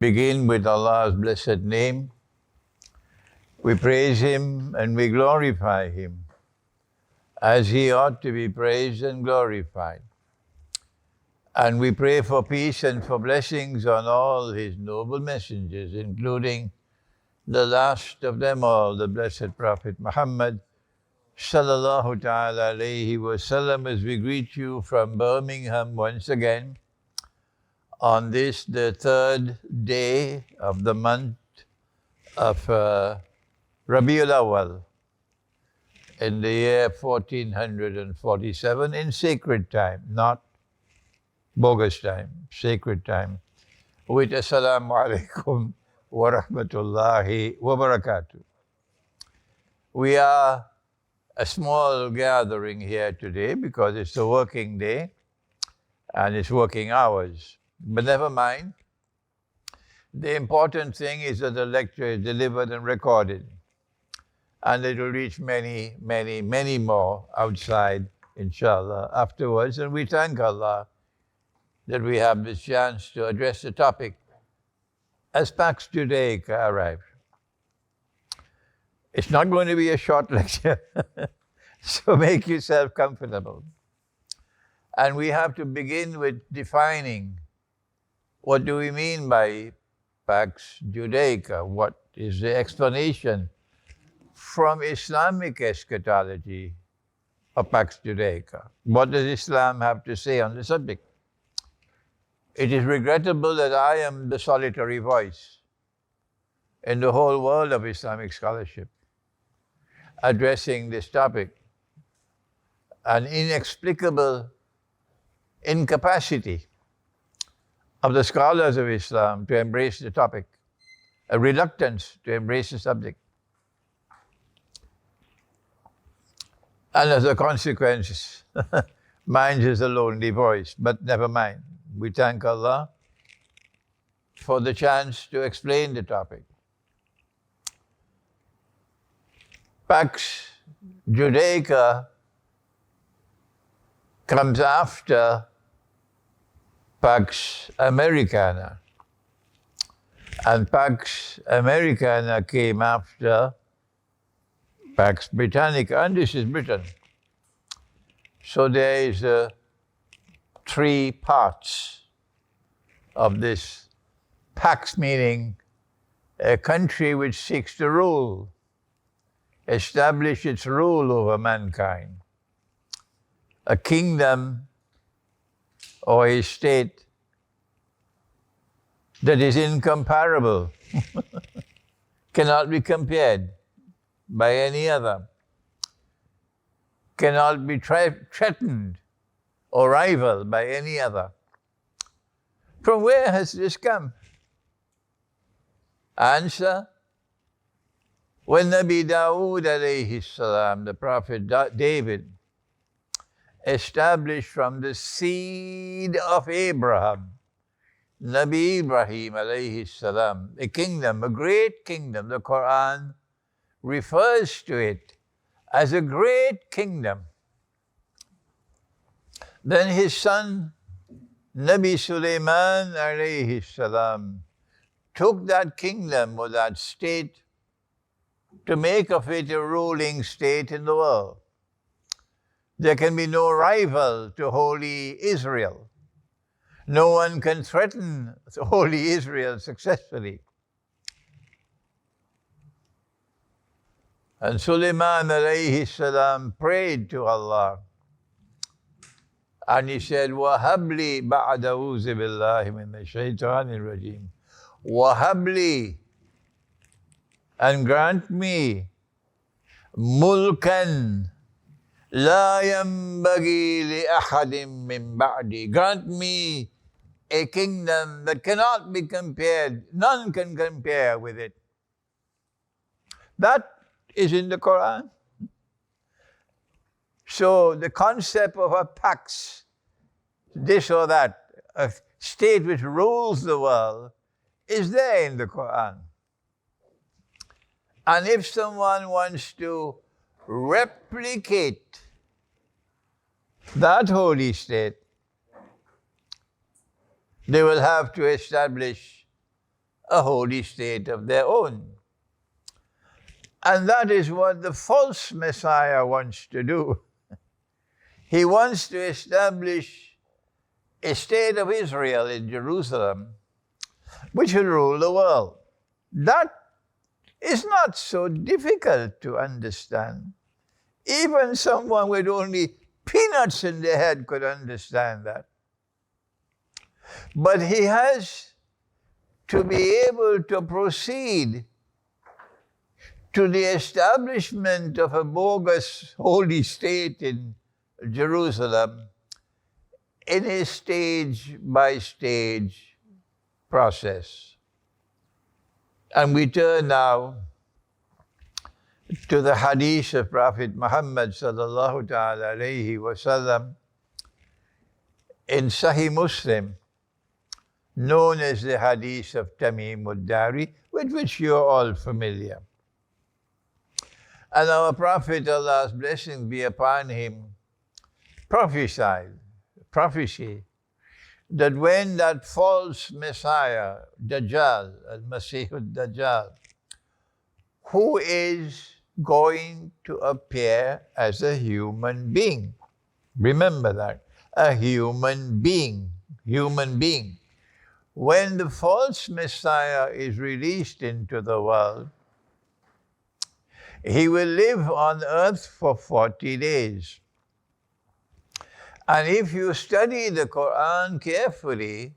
Begin with Allah's blessed name. We praise Him and we glorify Him as He ought to be praised and glorified. And we pray for peace and for blessings on all His noble messengers, including the last of them all, the blessed Prophet Muhammad, sallallahu ta'ala alayhi wasallam, as we greet you from Birmingham once again on this, the third day of the month of Rabiul Awal in the year 1447 in sacred time, not bogus time, sacred time, with Assalamu alaikum wa rahmatullahi wa barakatuh. We are a small gathering here today because it's a working day and it's working hours. But never mind. The important thing is that the lecture is delivered and recorded. And it will reach many, many, many more outside, inshallah, afterwards. And we thank Allah that we have this chance to address the topic as Pax Judaica arrives. It's not going to be a short lecture, so make yourself comfortable. And we have to begin with defining what do we mean by Pax Judaica? What is the explanation from Islamic eschatology of Pax Judaica? What does Islam have to say on the subject? It is regrettable that I am the solitary voice in the whole world of Islamic scholarship addressing this topic. An inexplicable incapacity of the scholars of Islam to embrace the topic, a reluctance to embrace the subject. And as a consequence, mine is a lonely voice, but never mind. We thank Allah for the chance to explain the topic. Pax Judaica comes after Pax Americana. And Pax Americana came after Pax Britannica, and this is Britain. So there is three parts of this Pax, meaning a country which seeks to rule, establish its rule over mankind. A kingdom or a state that is incomparable, cannot be compared by any other, cannot be threatened or rivaled by any other. From where has this come? Answer: when Nabi Dawood alayhi salam, the Prophet David, established from the seed of Abraham, Nabi Ibrahim alayhi salam, a kingdom, a great kingdom. The Quran refers to it as a great kingdom. Then his son, Nabi Sulaiman alayhi salam, took that kingdom or that state to make of it a ruling state in the world. There can be no rival to holy Israel. No one can threaten holy Israel successfully. And Sulaiman alayhi salam prayed to Allah. And he said, وَهَبْلِي بَعْدَ أَعُوذُ بِاللَّهِ مِنَ الشَّيْطَانِ الرَّجِيمِ وَهَبْلِي, and grant me mulkan la yambagi li ahadim min ba'di. Grant me a kingdom that cannot be compared, none can compare with it. That is in the Quran. So the concept of a pax, this or that, a state which rules the world, is there in the Quran. And if someone wants to replicate that holy state, they will have to establish a holy state of their own. And that is what the false Messiah wants to do. He wants to establish a state of Israel in Jerusalem, which will rule the world. That is not so difficult to understand. Even someone with only peanuts in their head could understand that. But he has to be able to proceed to the establishment of a bogus holy state in Jerusalem in a stage-by-stage process. And we turn now to the hadith of Prophet Muhammad sallallahu ta'ala alayhi wasallam in Sahih Muslim, known as the hadith of Tamim al-Dari, with which you're all familiar. And our Prophet, Allah's blessing be upon him, prophesied, prophecy, that when that false Messiah, Dajjal, al-Masih al-Dajjal, who is going to appear as a human being. Remember that, a human being. When the false Messiah is released into the world, he will live on earth for 40 days. And if you study the Quran carefully,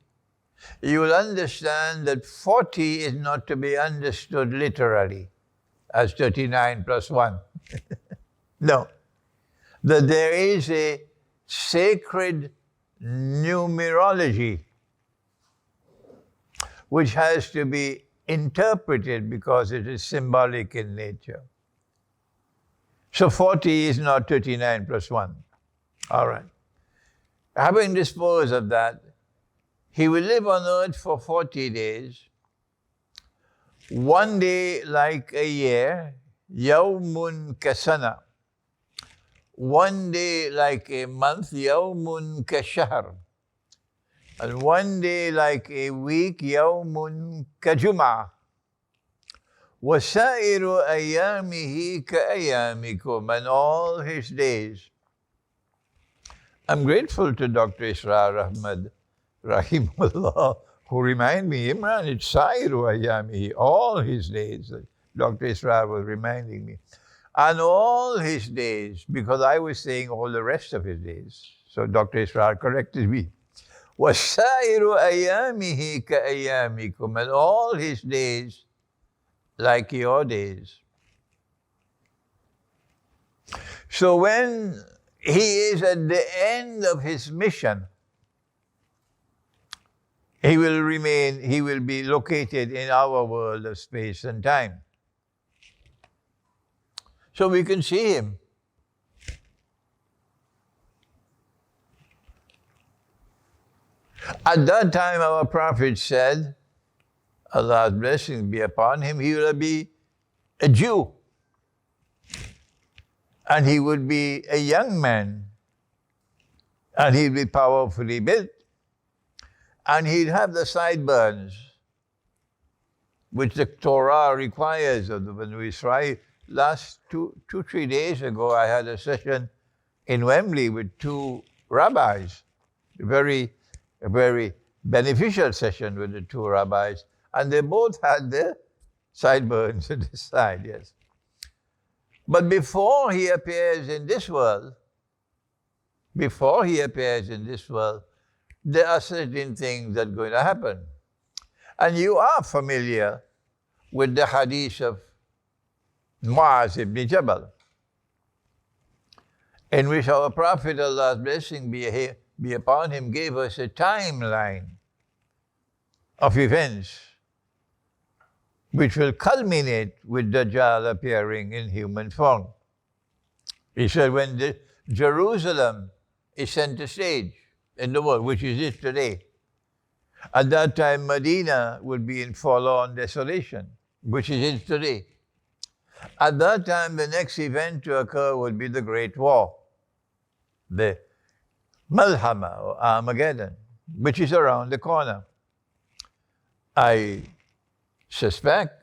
you will understand that 40 is not to be understood literally as 39 plus 1. No. That there is a sacred numerology which has to be interpreted because it is symbolic in nature. So 40 is not 39 plus 1. All right. Having disposed of that, he will live on earth for 40 days, one day like a year, yawmun kasana. One day like a month, yawmun kashahr. And one day like a week, yawmun kajum'ah. وَسَائِرُ أَيَّامِهِ كَأَيَّامِكُمْ, and all his days. I'm grateful to Dr. Israr Ahmad, rahimahullah, who remind me, Imran, it's Sa'iru Ayyamihi, all his days. Dr. Israr was reminding me. And all his days, because I was saying all the rest of his days. So Dr. Israr corrected me. وَسَائِرُ أَيَّامِهِ كَأَيَّامِكُمْ, and all his days like your days. So when he is at the end of his mission, he will be located in our world of space and time. So we can see him. At that time, our Prophet said, Allah's blessing be upon him, he will be a Jew. And he would be a young man. And he'd be powerfully built. And he'd have the sideburns, which the Torah requires of the Banu Israel. Last 3 days ago, I had a session in Wembley with 2 rabbis. A very beneficial session with the 2 rabbis. And they both had their sideburns at the side, yes. But before he appears in this world, there are certain things that are going to happen. And you are familiar with the hadith of Mu'az ibn Jabal, in which our Prophet, Allah's blessing be upon him, gave us a timeline of events which will culminate with Dajjal appearing in human form. He said when Jerusalem is center stage in the world, which is it today, at that time Medina would be in forlorn desolation, which is it today. At that time, the next event to occur would be the Great War, the Malhama or Armageddon, which is around the corner. I suspect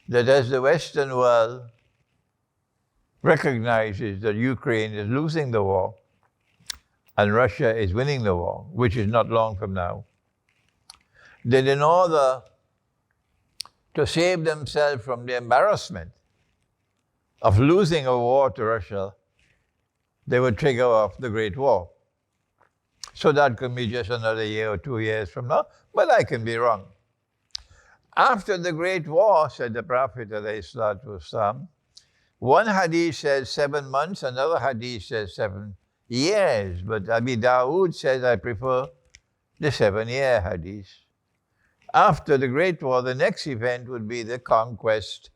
that as the Western world recognizes that Ukraine is losing the war and Russia is winning the war, which is not long from now, that in order to save themselves from the embarrassment of losing a war to Russia, they would trigger off the Great War. So that could be just another year or 2 years from now, but I can be wrong. After the Great War, said the Prophet ﷺ, one hadith says 7 months, another hadith says 7 years, but Abi Dawood says I prefer the 7-year hadith. After the Great War, the next event would be the conquest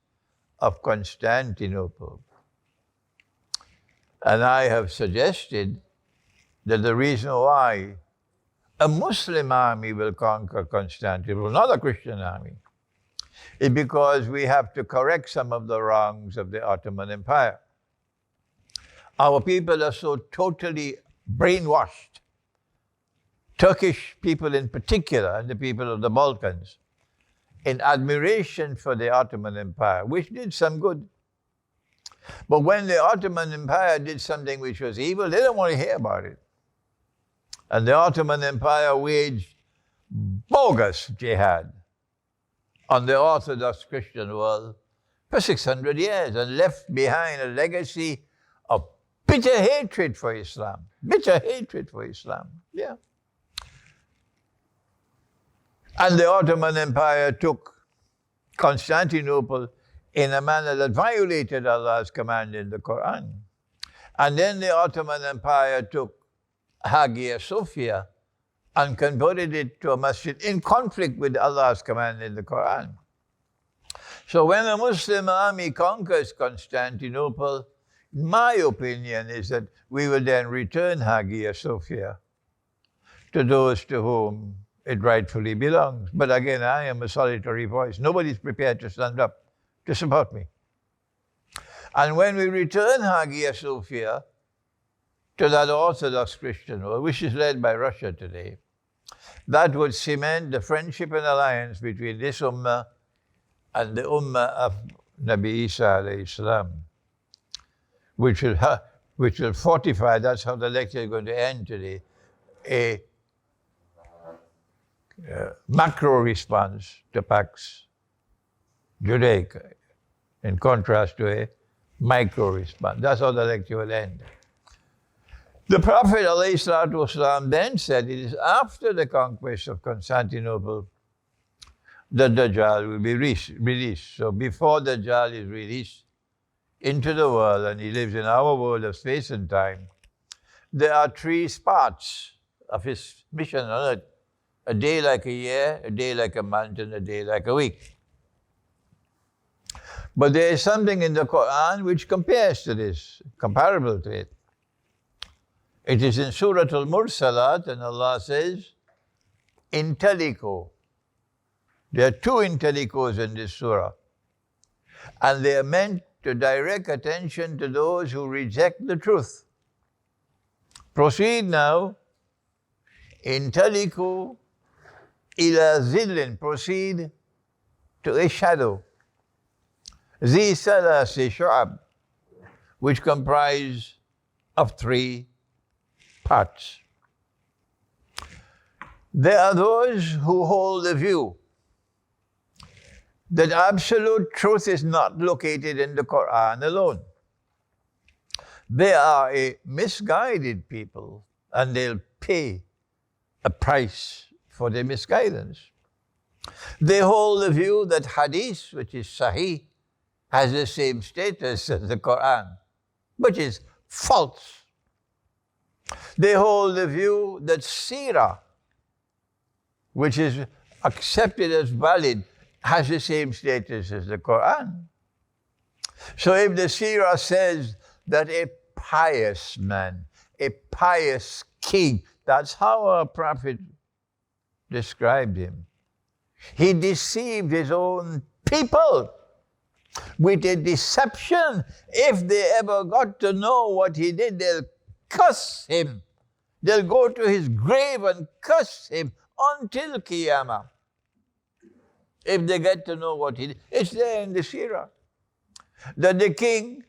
of Constantinople. And I have suggested that the reason why a Muslim army will conquer Constantinople, not a Christian army, is because we have to correct some of the wrongs of the Ottoman Empire. Our people are so totally brainwashed, Turkish people in particular, and the people of the Balkans, in admiration for the Ottoman Empire, which did some good. But when the Ottoman Empire did something which was evil, they don't want to hear about it. And the Ottoman Empire waged bogus jihad on the Orthodox Christian world for 600 years and left behind a legacy of bitter hatred for Islam. Bitter hatred for Islam, yeah. And the Ottoman Empire took Constantinople in a manner that violated Allah's command in the Quran. And then the Ottoman Empire took Hagia Sophia and converted it to a masjid in conflict with Allah's command in the Quran. So when a Muslim army conquers Constantinople, my opinion is that we will then return Hagia Sophia to those to whom it rightfully belongs. But again, I am a solitary voice. Nobody's prepared to stand up to support me. And when we return Hagia Sophia to that Orthodox Christian world, which is led by Russia today, that would cement the friendship and alliance between this ummah and the ummah of Nabi Isa alayhi salam, which will fortify, that's how the lecture is going to end today, a macro response to Pax Judaica, in contrast to a micro response. That's how the lecture will end. The Prophet ﷺ then said it is after the conquest of Constantinople that Dajjal will be released. So before Dajjal is released into the world and he lives in our world of space and time, there are 3 spots of his mission on earth. A day like a year, a day like a month, and a day like a week. But there is something in the Quran which compares to this, comparable to it. It is in Surah Al-Mursalat, and Allah says, Intellico. There are 2 intellicos in this surah. And they are meant to direct attention to those who reject the truth. Proceed now. Intellico ila zillin. Proceed to a shadow. Zi salasi shu'ab, which comprise of 3 parts. There are those who hold the view that absolute truth is not located in the Quran alone. They are a misguided people, and they'll pay a price for their misguidance. They hold the view that hadith, which is sahih, has the same status as the Quran, which is false. They hold the view that seerah, which is accepted as valid, has the same status as the Quran. So if the seerah says that a pious man, a pious king, that's how our prophet described him. He deceived his own people with a deception. If they ever got to know what he did, they'll curse him. They'll go to his grave and curse him until Qiyamah. if they get to know what he did. It's there in the Sirah. That the king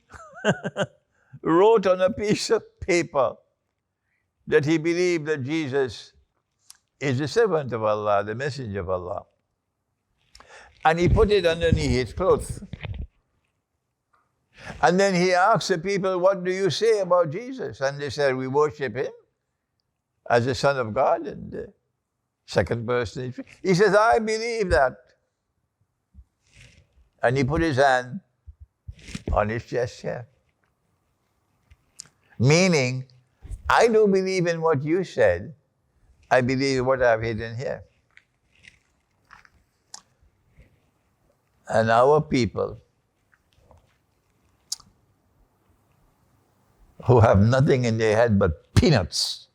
wrote on a piece of paper that he believed that Jesus is the servant of Allah, the messenger of Allah. And he put it underneath his clothes. And then he asked the people, what do you say about Jesus? And they said, we worship him as the Son of God and the second person. He says, I believe that. And he put his hand on his chest here. Meaning, I don't believe in what you said. I believe in what I've hidden here. And our people who have nothing in their head but peanuts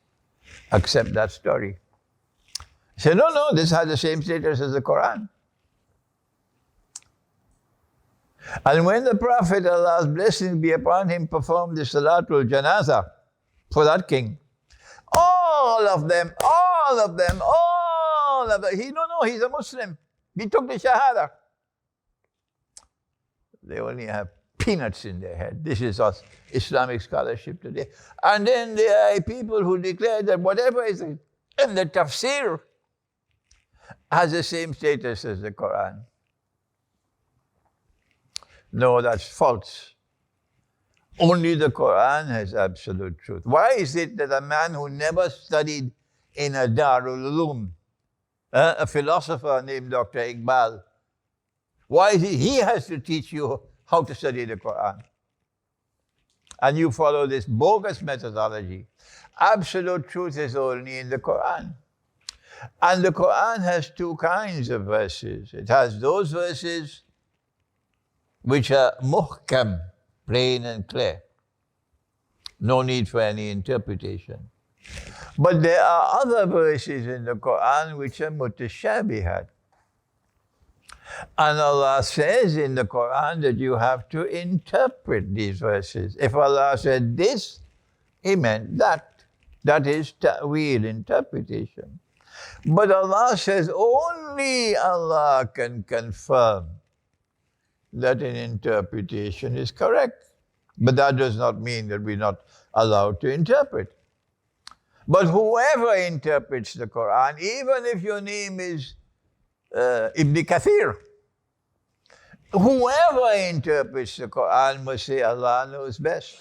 accept that story. Say, no, this has the same status as the Quran. And when the Prophet, Allah's blessing be upon him, performed the Salatul Janazah for that king, all of them, he's a Muslim. He took the Shahada. They only have peanuts in their head. This is us, Islamic scholarship today. And then there are people who declare that whatever is in the tafsir has the same status as the Quran. No, that's false. Only the Quran has absolute truth. Why is it that a man who never studied in a Darul Uloom, a philosopher named Dr. Iqbal, why is he has to teach you how to study the Quran? And you follow this bogus methodology. Absolute truth is only in the Quran. And the Quran has two kinds of verses. It has those verses which are muhkam, plain and clear. No need for any interpretation. But there are other verses in the Quran which are mutashabihat. And Allah says in the Quran that you have to interpret these verses. If Allah said this, He meant that. That is ta'wil, interpretation. But Allah says only Allah can confirm that an interpretation is correct. But that does not mean that we're not allowed to interpret. But whoever interprets the Quran, even if your name is Ibn Kathir, whoever interprets the Quran must say Allah knows best.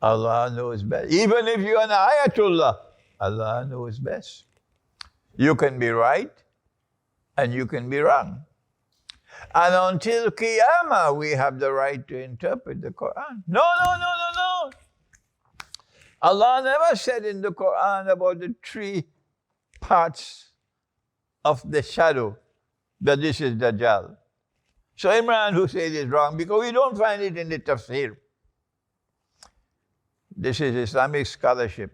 Allah knows best. Even if you're an ayatullah, Allah knows best. You can be right and you can be wrong. And until Qiyamah, we have the right to interpret the Quran. No. Allah never said in the Quran about the 3 parts of the shadow that this is Dajjal. So Imran Hosein is wrong because we don't find it in the tafsir. This is Islamic scholarship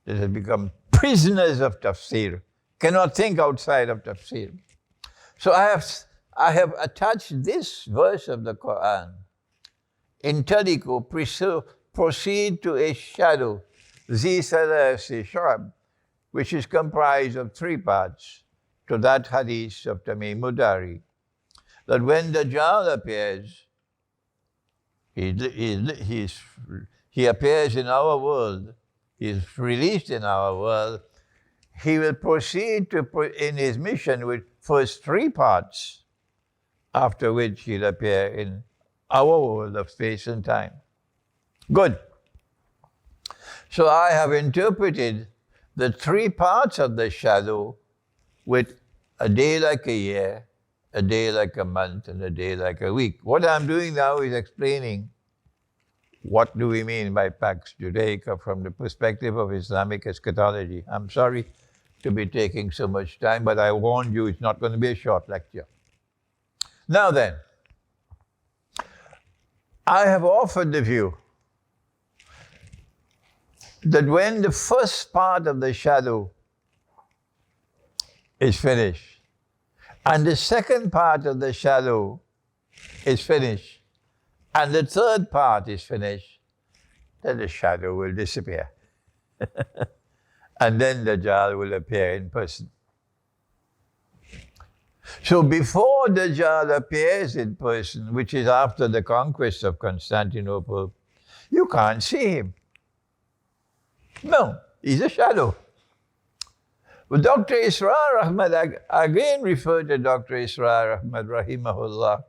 that has become prisoners of tafsir, cannot think outside of tafsir. So I have attached this verse of the Quran. Intaliku, proceed to a shadow, zi salasi shu'ab, which is comprised of 3 parts, to that hadith of Tamim Mudari, that when Dajjal appears, he appears in our world, he is released in our world, he will proceed in his mission with first 3 parts, after which he'll appear in our world of space and time. Good. So I have interpreted the 3 parts of the shadow with a day like a year, a day like a month, and a day like a week. What I'm doing now is explaining what do we mean by Pax Judaica from the perspective of Islamic eschatology. I'm sorry to be taking so much time, but I warned you it's not going to be a short lecture. Now then, I have offered the view that when the first part of the shadow is finished, and the second part of the shadow is finished, and the third part is finished, then the shadow will disappear. And then Dajjal will appear in person. So before Dajjal appears in person, which is after the conquest of Constantinople, you can't see him. No, he's a shadow. But Dr. Israr Ahmad, I again refer to Dr. Israr Ahmad, rahimahullah,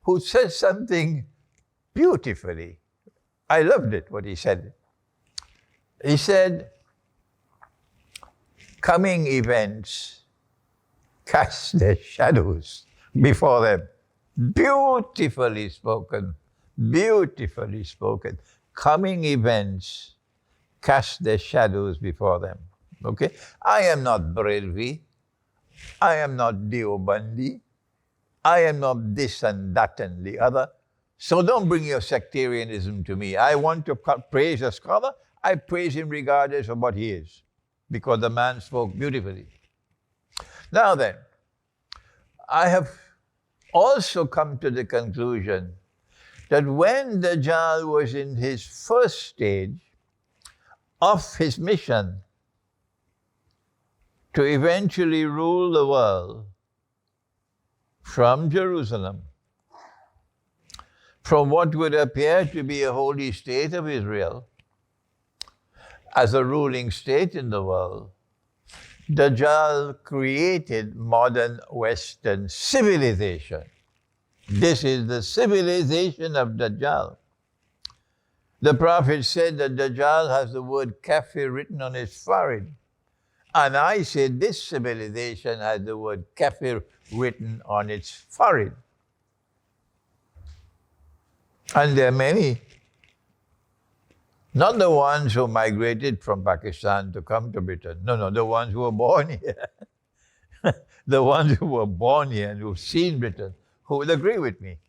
who said something beautifully. I loved it, what he said. He said, coming events cast their shadows before them. Beautifully spoken, beautifully spoken. Coming events cast their shadows before them. Okay? I am not Brelvi. I am not Deobandi. I am not this and that and the other. So don't bring your sectarianism to me. I want to praise a scholar. I praise him regardless of what he is, because the man spoke beautifully. Now then, I have also come to the conclusion that when Dajjal was in his first stage of his mission to eventually rule the world from Jerusalem, from what would appear to be a holy state of Israel, as a ruling state in the world, Dajjal created modern Western civilization. This is the civilization of Dajjal. The Prophet said that Dajjal has the word kafir written on his forehead. And I said this civilization has the word kafir written on its forehead. And there are many. Not the ones who migrated from Pakistan to come to Britain. No, the ones who were born here. The ones who were born here and who've seen Britain, who will agree with me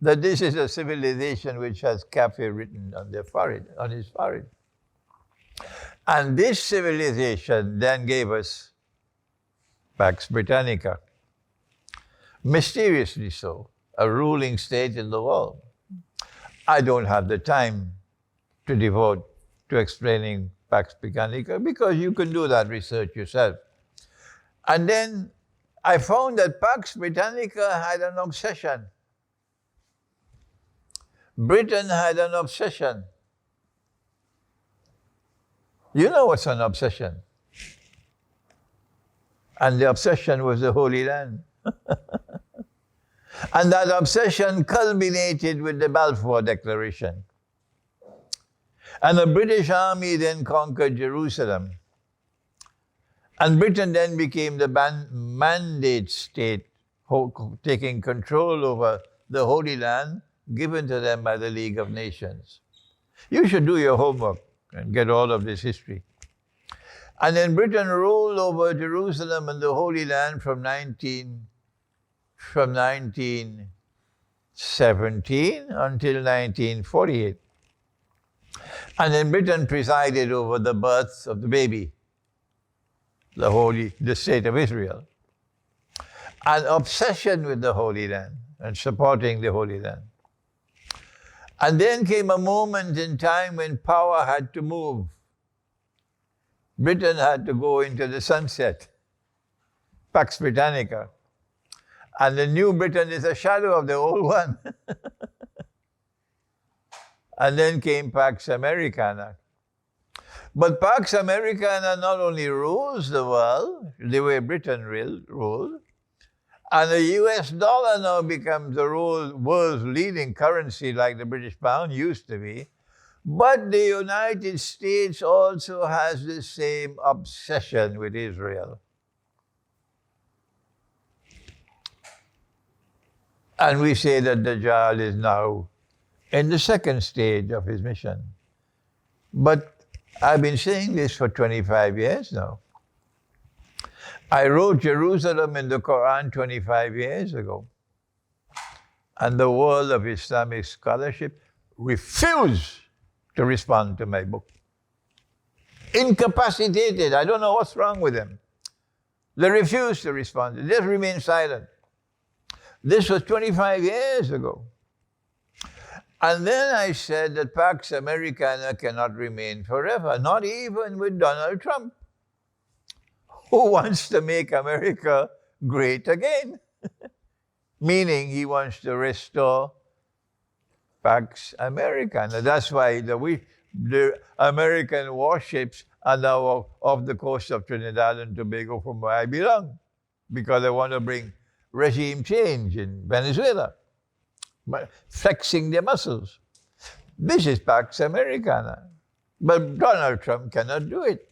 that this is a civilization which has kafir written on their forehead, on his forehead. And this civilization then gave us Pax Britannica. Mysteriously so, a ruling state in the world. I don't have the time to devote to explaining Pax Britannica, because you can do that research yourself. And then I found that Pax Britannica had an obsession. Britain had an obsession. You know what's an obsession? And the obsession was the Holy Land. And that obsession culminated with the Balfour Declaration. And the British Army then conquered Jerusalem. And Britain then became the mandate state, taking control over the Holy Land given to them by the League of Nations. You should do your homework and get all of this history. And then Britain ruled over Jerusalem and the Holy Land from 1917 until 1948. And then Britain presided over the birth of the baby, the state of Israel. An obsession with the Holy Land and supporting the Holy Land. And then came a moment in time when power had to move. Britain had to go into the sunset, Pax Britannica. And the new Britain is a shadow of the old one. And then came Pax Americana. But Pax Americana not only rules the world, the way Britain ruled, and the US dollar now becomes the world's leading currency like the British pound used to be, but the United States also has the same obsession with Israel. And we say that Dajjal is now in the second stage of his mission. But I've been saying this for 25 years now. I wrote Jerusalem in the Quran 25 years ago. And the world of Islamic scholarship refused to respond to my book. Incapacitated. I don't know what's wrong with them. They refused to respond. They just remained silent. This was 25 years ago. And then I said that Pax Americana cannot remain forever, not even with Donald Trump, who wants to make America great again. meaning he wants to restore Pax Americana. That's why the American warships are now off the coast of Trinidad and Tobago, from where I belong, because they want to bring regime change in Venezuela, flexing their muscles. This is Pax Americana. But Donald Trump cannot do it.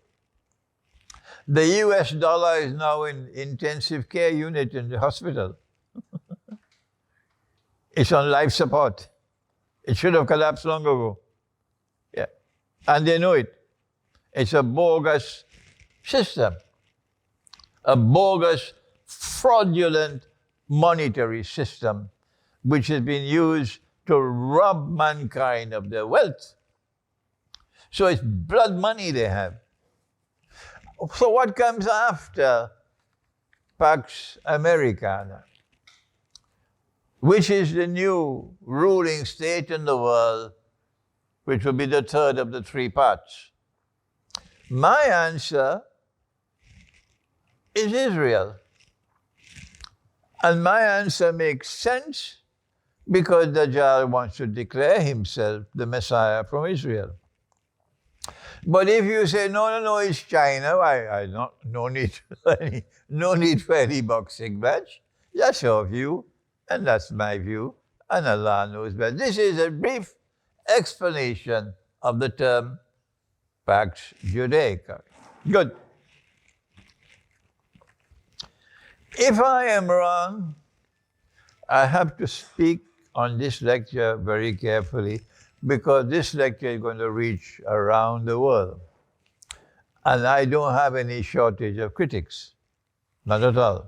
The US dollar is now in intensive care unit in the hospital. It's on life support. It should have collapsed long ago. Yeah. And they know it. It's a bogus system. A bogus, fraudulent monetary system which has been used to rob mankind of their wealth. So it's blood money they have. So what comes after Pax Americana? Which is the new ruling state in the world, which will be the third of the three parts? My answer is Israel. And my answer makes sense because Dajjal wants to declare himself the Messiah from Israel. But if you say, no, it's China, no need for any boxing match. That's your view, and that's my view, and Allah knows best. This is a brief explanation of the term Pax Judaica. Good. If I am wrong, I have to speak on this lecture very carefully, because this lecture is going to reach around the world. And I don't have any shortage of critics. Not at all.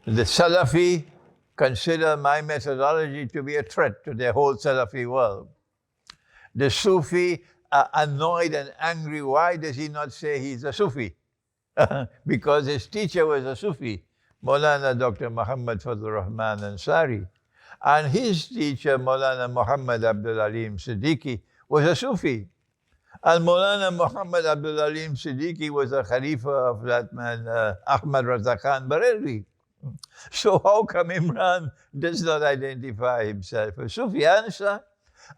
The Salafi consider my methodology to be a threat to their whole Salafi world. The Sufi are annoyed and angry. Why does he not say he's a Sufi? Because his teacher was a Sufi, Maulana Dr. Muhammad Fadlur Rahman Ansari. And his teacher, Maulana Muhammad Abdul Alim Siddiqui, was a Sufi. And Maulana Muhammad Abdul Alim Siddiqui was a Khalifa of that man, Ahmad Raza Khan Barelvi. So how come Imran does not identify himself as Sufi? Answer,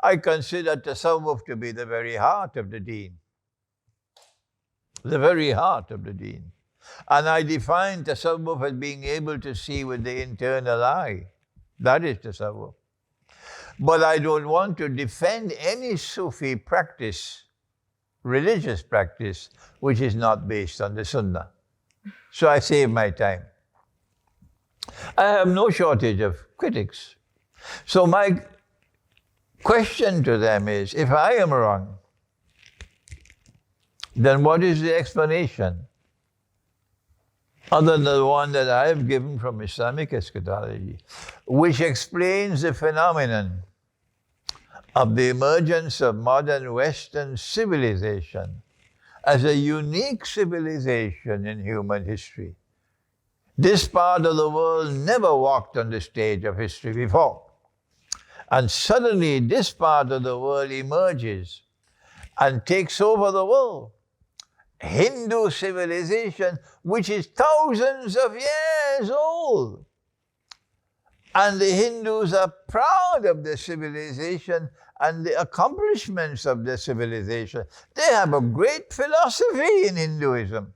I consider Tasawwuf to be the very heart of the deen. The very heart of the deen. And I define Tasawwuf as being able to see with the internal eye. That is Tasawwuf. But I don't want to defend any Sufi practice, religious practice, which is not based on the Sunnah. So I save my time. I have no shortage of critics. So my question to them is, if I am wrong, then what is the explanation other than the one that I have given from Islamic eschatology, which explains the phenomenon of the emergence of modern Western civilization as a unique civilization in human history? This part of the world never walked on the stage of history before. And suddenly this part of the world emerges and takes over the world. Hindu civilization, which is thousands of years old. And the Hindus are proud of their civilization and the accomplishments of their civilization. They have a great philosophy in Hinduism.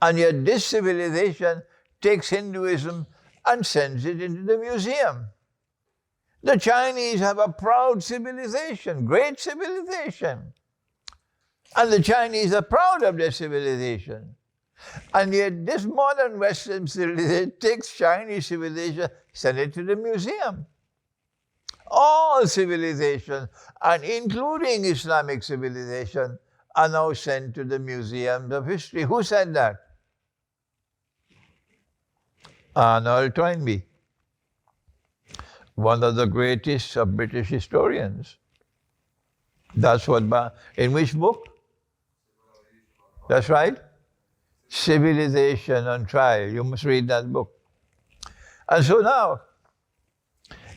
And yet this civilization takes Hinduism and sends it into the museum. The Chinese have a proud civilization, great civilization. And the Chinese are proud of their civilization. And yet this modern Western civilization takes Chinese civilization, send it to the museum. All civilizations, and including Islamic civilization, are now sent to the museums of history. Who said that? Arnold Toynbee, one of the greatest of British historians. That's what, in which book? That's right. Civilization on Trial. You must read that book. And so now,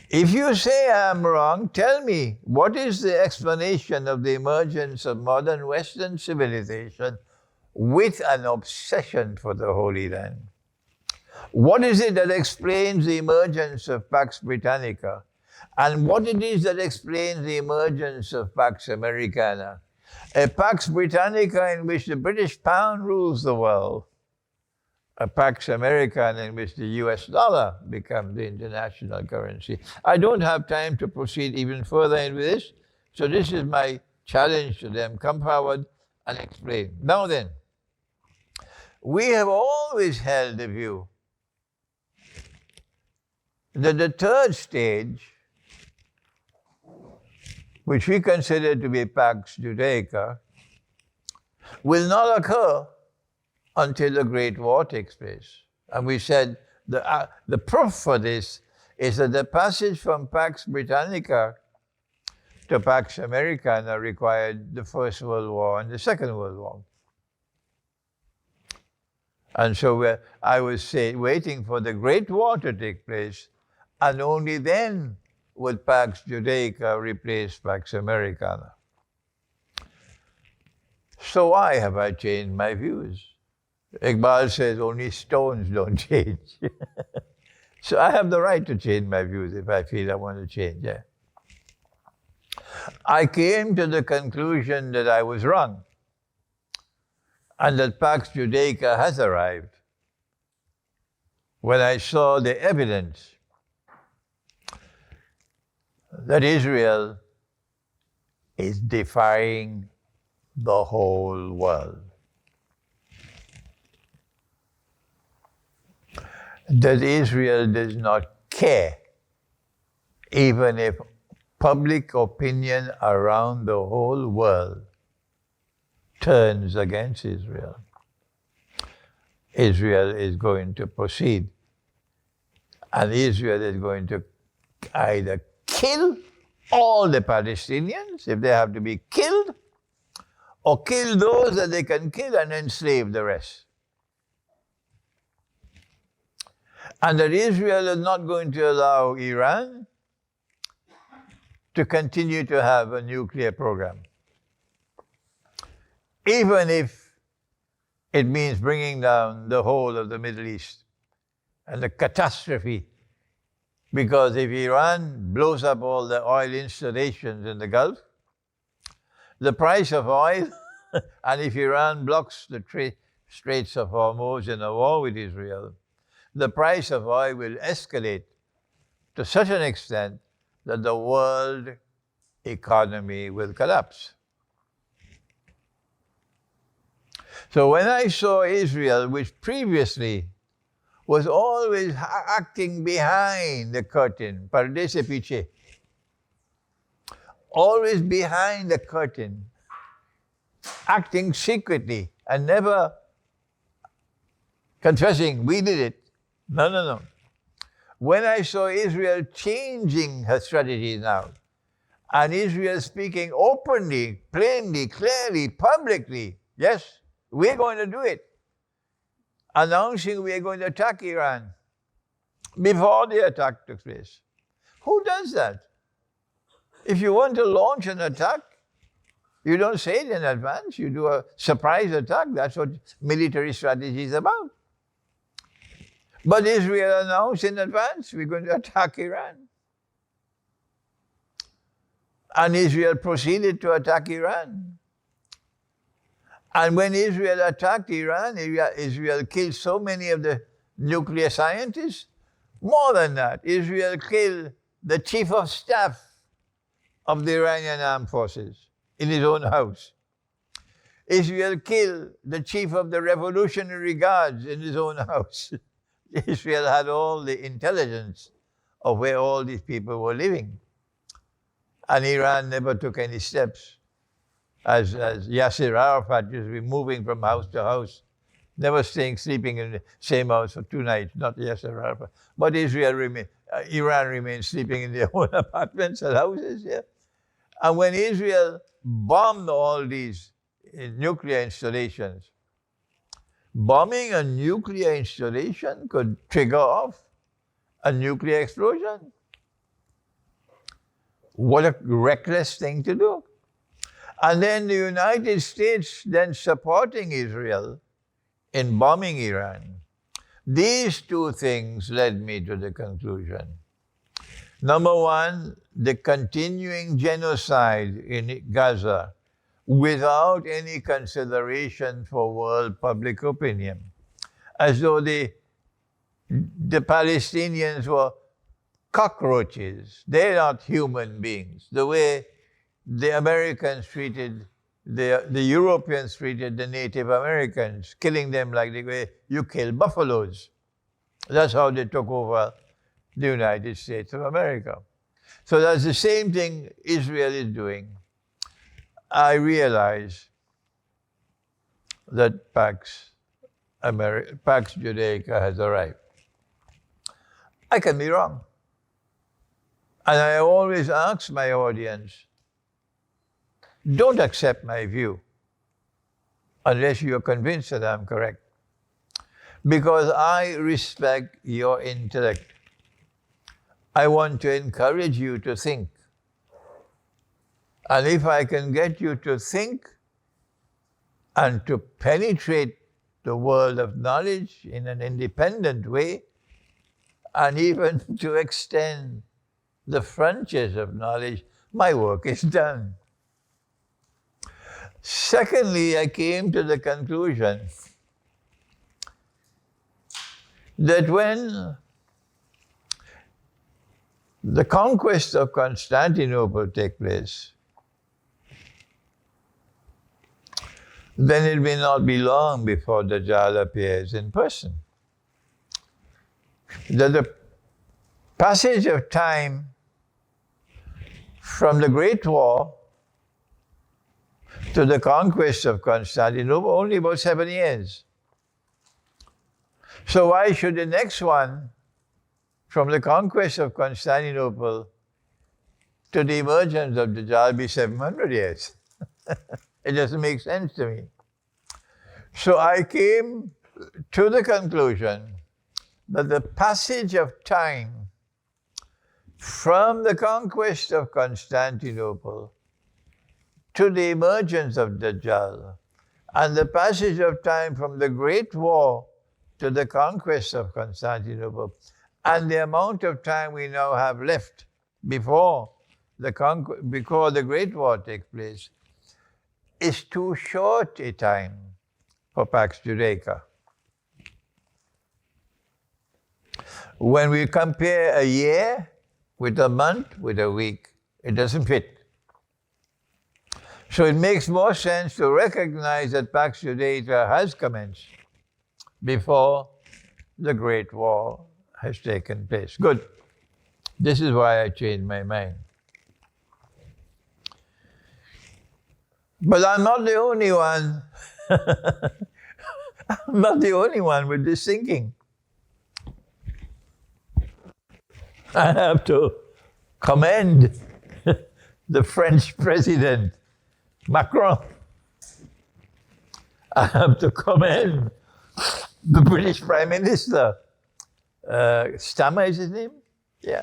if you say I'm wrong, tell me, what is the explanation of the emergence of modern Western civilization with an obsession for the Holy Land? What is it that explains the emergence of Pax Britannica? And what it is that explains the emergence of Pax Americana? A Pax Britannica in which the British pound rules the world. A Pax Americana in which the US dollar becomes the international currency. I don't have time to proceed even further into this, so this is my challenge to them. Come forward and explain. Now then, we have always held the view that the third stage, which we consider to be Pax Judaica, will not occur until the Great War takes place. And we said the proof for this is that the passage from Pax Britannica to Pax Americana required the First World War and the Second World War. And so I was waiting for the Great War to take place, and only then would Pax Judaica replace Pax Americana. So why have I changed my views? Iqbal says only stones don't change. So I have the right to change my views if I feel I want to change. Yeah. I came to the conclusion that I was wrong and that Pax Judaica has arrived when I saw the evidence that Israel is defying the whole world. That Israel does not care, even if public opinion around the whole world turns against Israel. Israel is going to proceed, and Israel is going to either kill all the Palestinians, if they have to be killed, or kill those that they can kill and enslave the rest. And that Israel is not going to allow Iran to continue to have a nuclear program, even if it means bringing down the whole of the Middle East and the catastrophe. Because if Iran blows up all the oil installations in the Gulf, the price of oil, and if Iran blocks the Straits of Hormuz in a war with Israel, the price of oil will escalate to such an extent that the world economy will collapse. So when I saw Israel, which previously was always acting behind the curtain, parde se piche, always behind the curtain, acting secretly and never confessing, we did it. No. When I saw Israel changing her strategy now, and Israel speaking openly, plainly, clearly, publicly, yes, we're going to do it, announcing we're going to attack Iran before the attack took place. Who does that? If you want to launch an attack, you don't say it in advance. You do a surprise attack. That's what military strategy is about. But Israel announced in advance, we're going to attack Iran. And Israel proceeded to attack Iran. And when Israel attacked Iran, Israel killed so many of the nuclear scientists. More than that, Israel killed the chief of staff of the Iranian armed forces in his own house. Israel killed the chief of the Revolutionary Guards in his own house. Israel had all the intelligence of where all these people were living. And Iran never took any steps. As Yasser Arafat used to be moving from house to house, never sleeping in the same house for 2 nights, not Yasser Arafat. But Iran remained sleeping in their own apartments and houses. Yeah? And when Israel bombed all these nuclear installations, bombing a nuclear installation could trigger off a nuclear explosion. What a reckless thing to do. And then the United States then supporting Israel in bombing Iran, These two things led me to the conclusion. Number one, the continuing genocide in Gaza without any consideration for world public opinion, as though the Palestinians were cockroaches. They're not human beings. The way the Americans treated, the Europeans treated the Native Americans, killing them like the way you kill buffaloes. That's how they took over the United States of America. So that's the same thing Israel is doing. I realize that Pax Judaica has arrived. I can be wrong. And I always ask my audience, don't accept my view unless you're convinced that I'm correct. Because I respect your intellect. I want to encourage you to think. And if I can get you to think and to penetrate the world of knowledge in an independent way, and even to extend the frontiers of knowledge, my work is done. Secondly, I came to the conclusion that when the conquest of Constantinople takes place, then it may not be long before Dajjal appears in person. That the passage of time from the Great War to the conquest of Constantinople, only about 7 years. So why should the next one, from the conquest of Constantinople to the emergence of Dajjal, be 700 years? It doesn't make sense to me. So I came to the conclusion that the passage of time from the conquest of Constantinople to the emergence of Dajjal, and the passage of time from the Great War to the conquest of Constantinople, and the amount of time we now have left before the Great War takes place, is too short a time for Pax Judaica. When we compare a year with a month, with a week, it doesn't fit. So it makes more sense to recognize that Pax Judaica has commenced before the Great War has taken place. Good. This is why I changed my mind. But I'm not the only one. I'm not the only one with this thinking. I have to commend the French president, Macron. I have to commend the British Prime Minister, Stammer is his name? Yeah.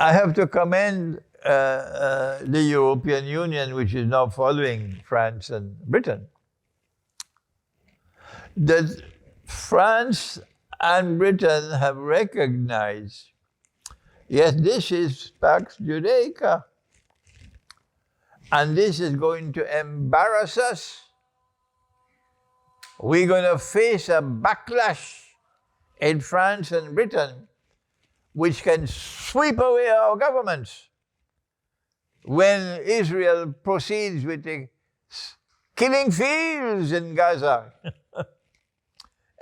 I have to commend the European Union, which is now following France and Britain. That France and Britain have recognized, yes, this is Pax Judaica, and this is going to embarrass us. We're going to face a backlash in France and Britain, which can sweep away our governments when Israel proceeds with the killing fields in Gaza,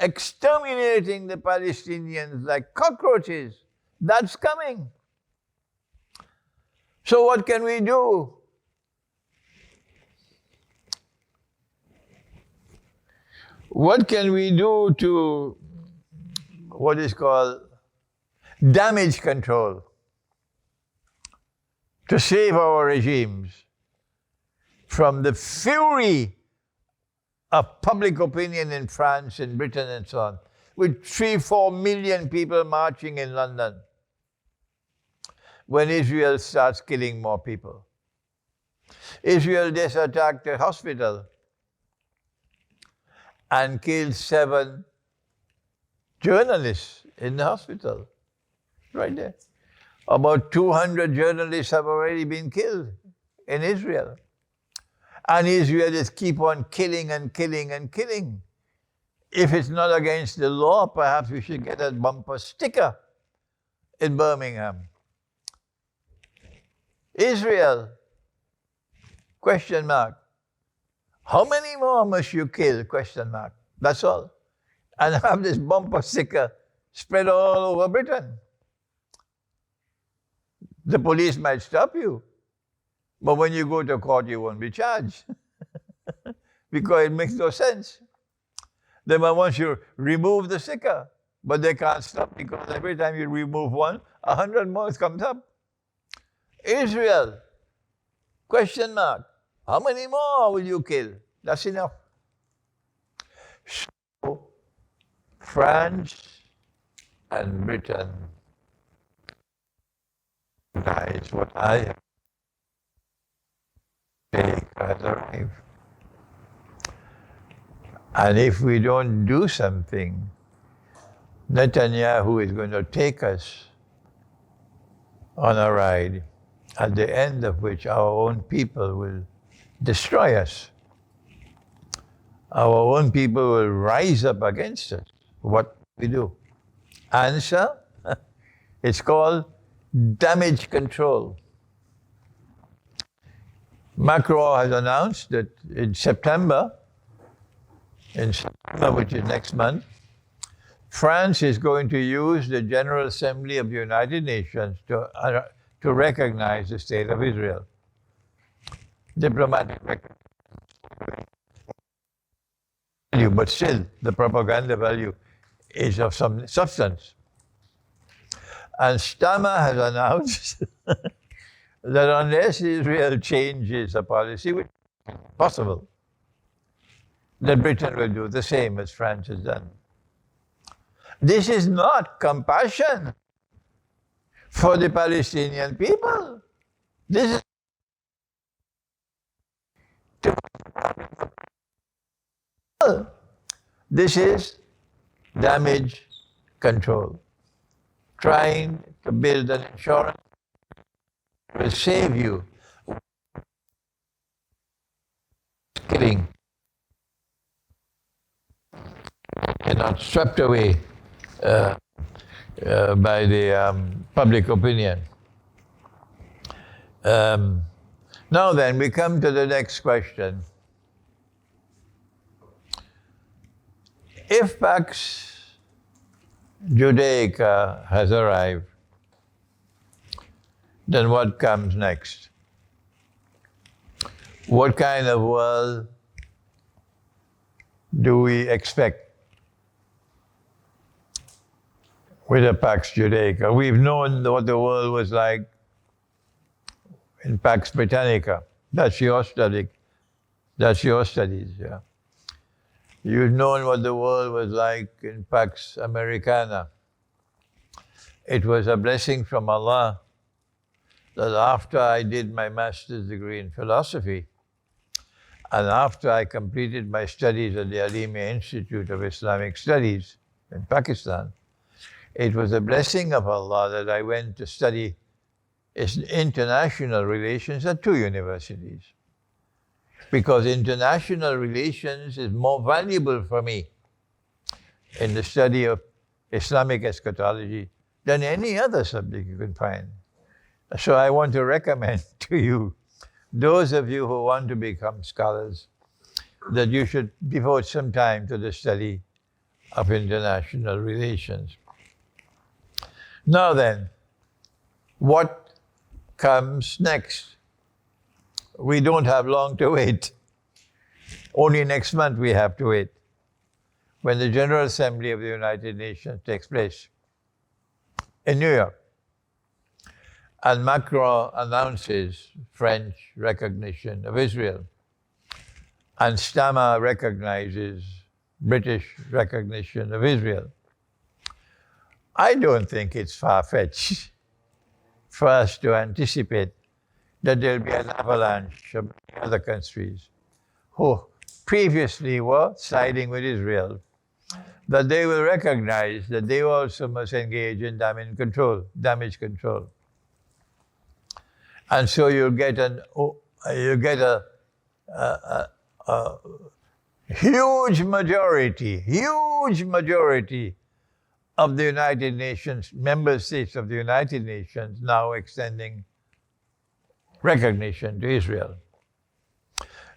exterminating the Palestinians like cockroaches. That's coming. So what can we do? What can we do to what is called damage control, to save our regimes from the fury of public opinion in France and Britain and so on, with 3-4 million people marching in London when Israel starts killing more people? Israel just attacked a hospital and killed 7 journalists in the hospital, right there. About 200 journalists have already been killed in Israel. And Israelis keep on killing and killing and killing. If it's not against the law, perhaps we should get a bumper sticker in Birmingham. Israel, question mark. How many more must you kill, question mark. That's all. And have this bumper sticker spread all over Britain. The police might stop you, but when you go to court, you won't be charged because it makes no sense. They might want you to remove the sticker, but they can't stop because every time you remove one, 100 more comes up. Israel, question mark. How many more will you kill? That's enough. So, France and Britain, that is what I take as arrived. And if we don't do something, Netanyahu is going to take us on a ride, at the end of which our own people will destroy us. Our own people will rise up against us. What we do? Answer? It's called damage control. Macron has announced that in September, which is next month, France is going to use the General Assembly of the United Nations to recognize the State of Israel. Diplomatic value, but still the propaganda value is of some substance. And Stama has announced that unless Israel changes a policy, which is possible, that Britain will do the same as France has done. This is not compassion for the Palestinian people. This is damage control. Trying to build an insurance will save you. Killing. You're not swept away by the public opinion. Now then, we come to the next question. If Pax Judaica has arrived, then what comes next? What kind of world do we expect with a Pax Judaica? We've known what the world was like in Pax Britannica. That's your study. That's your studies, yeah. You've known what the world was like in Pax Americana. It was a blessing from Allah that after I did my master's degree in philosophy, and after I completed my studies at the Alimia Institute of Islamic Studies in Pakistan, it was a blessing of Allah that I went to study international relations at 2 universities. Because international relations is more valuable for me in the study of Islamic eschatology than any other subject you can find. So I want to recommend to you, those of you who want to become scholars, that you should devote some time to the study of international relations. Now then, what comes next? We don't have long to wait. Only next month we have to wait, when the General Assembly of the United Nations takes place in New York. And Macron announces French recognition of Israel. And Stama recognizes British recognition of Israel. I don't think it's far-fetched for us to anticipate that there'll be an avalanche of other countries who previously were siding with Israel that they will recognize that they also must engage in damage control. And so you get a huge majority of the United Nations, member states of the United Nations now extending recognition to Israel.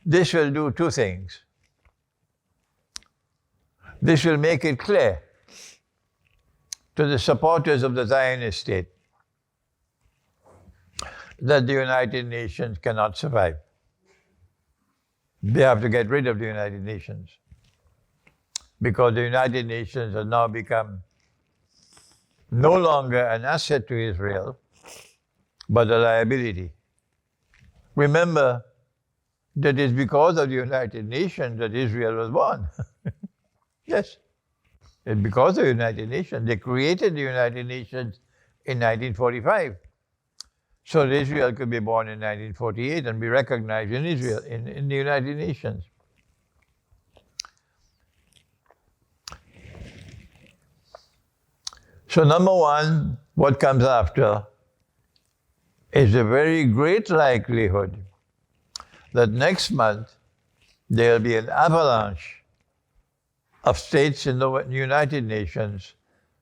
This will do two things. This will make it clear to the supporters of the Zionist state that the United Nations cannot survive. They have to get rid of the United Nations because the United Nations has now become no longer an asset to Israel, but a liability. Remember that it's because of the United Nations that Israel was born. Yes, it's because of the United Nations. They created the United Nations in 1945. So that Israel could be born in 1948 and be recognized in Israel, in the United Nations. So number one, what comes after is a very great likelihood that next month there'll be an avalanche of states in the United Nations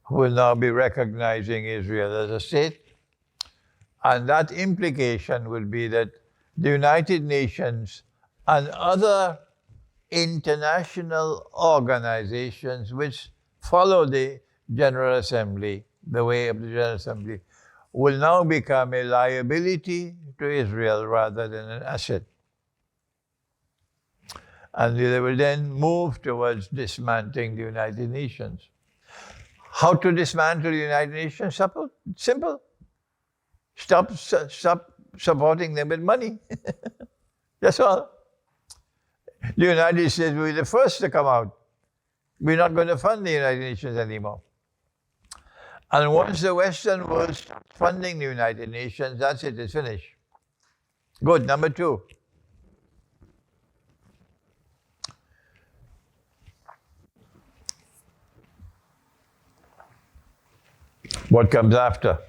who will now be recognizing Israel as a state. And that implication will be that the United Nations and other international organizations which follow the General Assembly, the way of the General Assembly, will now become a liability to Israel rather than an asset. And they will then move towards dismantling the United Nations. How to dismantle the United Nations? Simple. Stop supporting them with money. That's all. The United States will be the first to come out. We're not going to fund the United Nations anymore. And once the Western world starts funding the United Nations, that's it, it's finished. Good, number two. What comes after?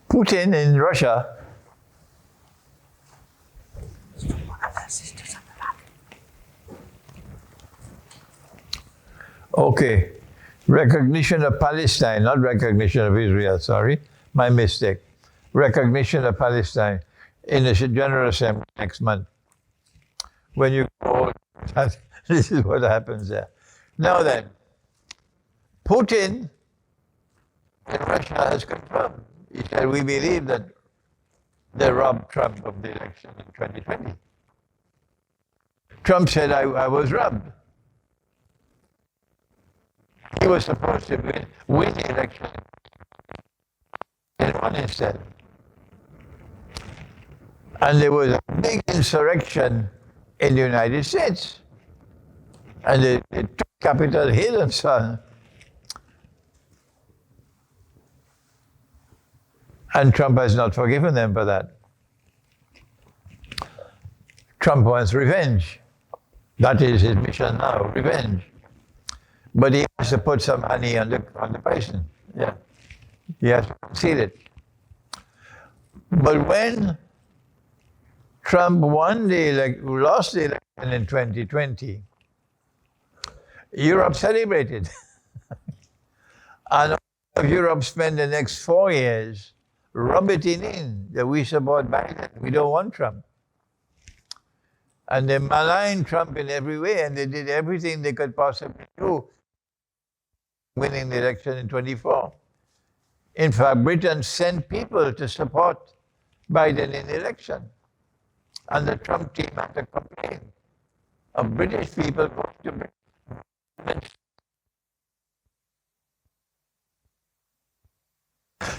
Putin in Russia okay, recognition of Palestine, not recognition of Israel, sorry, my mistake. Recognition of Palestine in the General Assembly next month. When you go, this is what happens there. Now then, Putin in Russia has confirmed. He said, we believe that they robbed Trump of the election in 2020. Trump said, I was robbed. He was supposed to win the election and won instead. And there was a big insurrection in the United States. And they took Capitol Hill and so on. And Trump has not forgiven them for that. Trump wants revenge. That is his mission now, revenge. But he has to put some honey on the poison. Yeah. He has to concede it. But when Trump lost the election in 2020, Europe celebrated. And Europe spent the next 4 years rubbing in that we support Biden. We don't want Trump. And they maligned Trump in every way, and they did everything they could possibly do, winning the election in 24. In fact, Britain sent people to support Biden in the election. And the Trump team had to complain of British people going to Britain.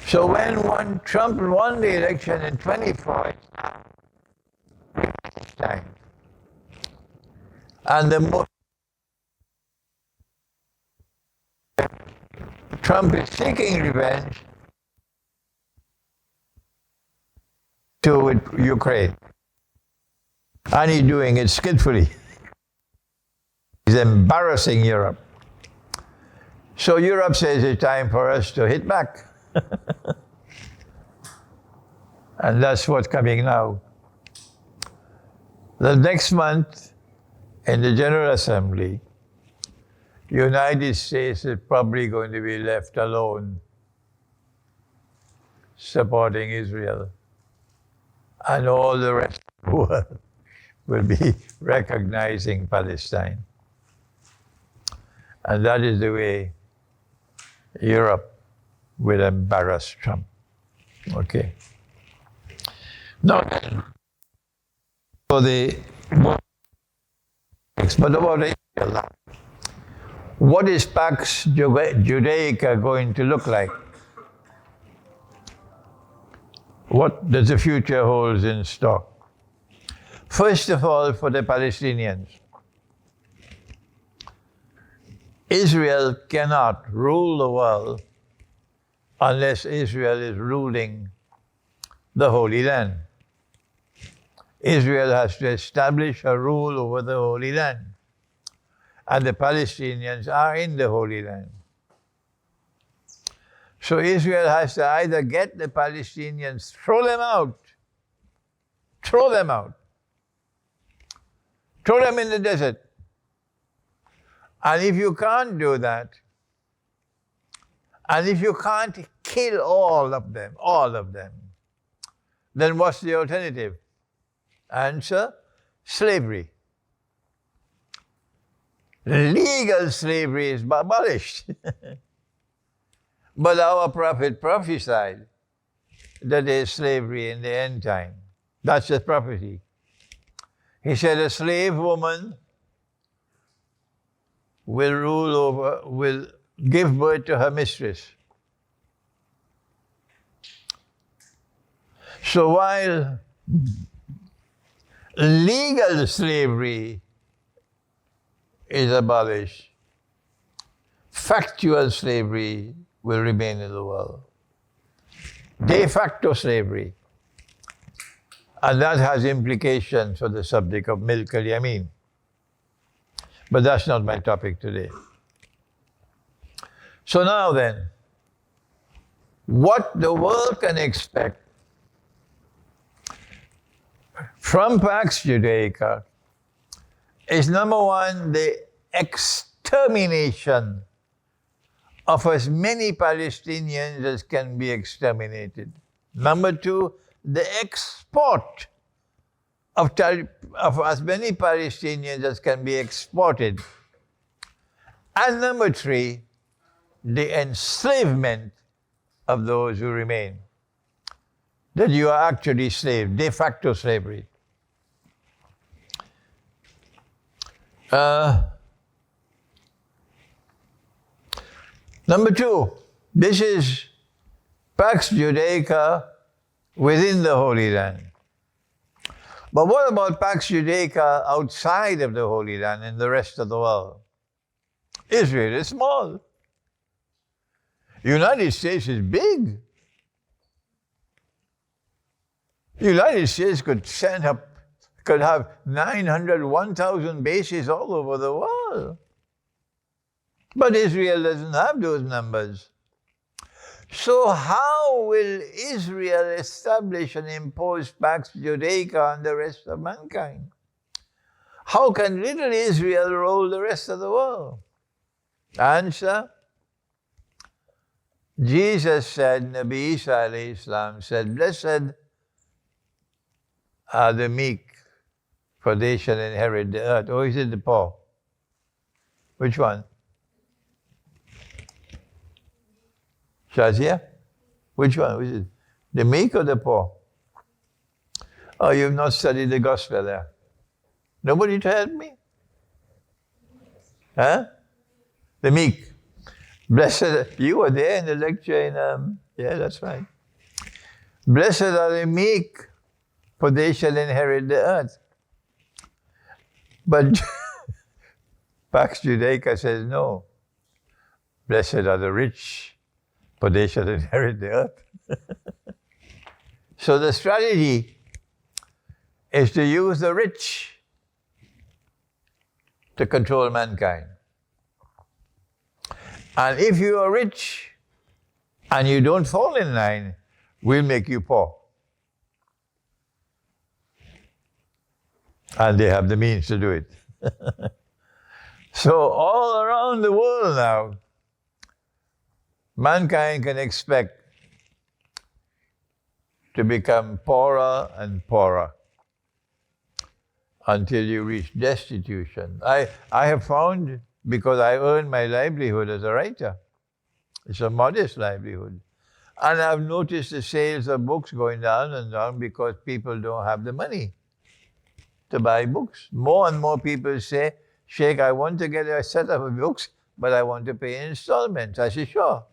So when Trump won the election in 24, it's now revenge time. And Trump is seeking revenge to Ukraine. And he's doing it skillfully. He's embarrassing Europe. So Europe says it's time for us to hit back. And that's what's coming now. The next month, in the General Assembly, the United States is probably going to be left alone supporting Israel. And all the rest of the world will be recognizing Palestine. And that is the way Europe will embarrass Trump. Okay. Now, for the but about Israel, what is Pax Judaica going to look like? What does the future hold in store? First of all, for the Palestinians, Israel cannot rule the world unless Israel is ruling the Holy Land. Israel has to establish a rule over the Holy Land. And the Palestinians are in the Holy Land. So Israel has to either get the Palestinians, throw them out, throw them in the desert. And if you can't do that, and if you can't kill all of them, then what's the alternative? Answer, slavery. Legal slavery is abolished. But our prophet prophesied that there is slavery in the end time. That's the prophecy. He said a slave woman will give birth to her mistress. So while legal slavery is abolished, factual slavery will remain in the world. De facto slavery. And that has implications for the subject of milk al-yamin. But that's not my topic today. So now then, what the world can expect from Pax Judaica is, number one, the extermination of as many Palestinians as can be exterminated. Number two, the export of as many Palestinians as can be exported. And number three, the enslavement of those who remain. That you are actually slaves, de facto slavery. Number two, this is Pax Judaica within the Holy Land. But what about Pax Judaica outside of the Holy Land in the rest of the world? Israel is small. The United States is big. The United States could have 900, 1,000 bases all over the world. But Israel doesn't have those numbers. So how will Israel establish and impose Pax Judaica on the rest of mankind? How can little Israel rule the rest of the world? Answer, Jesus said, Nabi Isa alayhi salam said, blessed are the meek, for they shall inherit the earth. Or is it the poor? Which one? Shazia? Which one? Which is it? The meek or the poor? Oh, you've not studied the gospel there. Nobody told me? Huh? The meek. Blessed, you were there in the lecture in, yeah, that's right. Blessed are the meek, for they shall inherit the earth. But Pax Judaica says no. Blessed are the rich, for they shall inherit the earth. So the strategy is to use the rich to control mankind. And if you are rich and you don't fall in line, we'll make you poor. And they have the means to do it. So all around the world now, mankind can expect to become poorer and poorer until you reach destitution. I have found, because I earn my livelihood as a writer, it's a modest livelihood, and I've noticed the sales of books going down and down because people don't have the money to buy books. More and more people say, Sheikh, I want to get a set of books, but I want to pay in installments. I say, sure.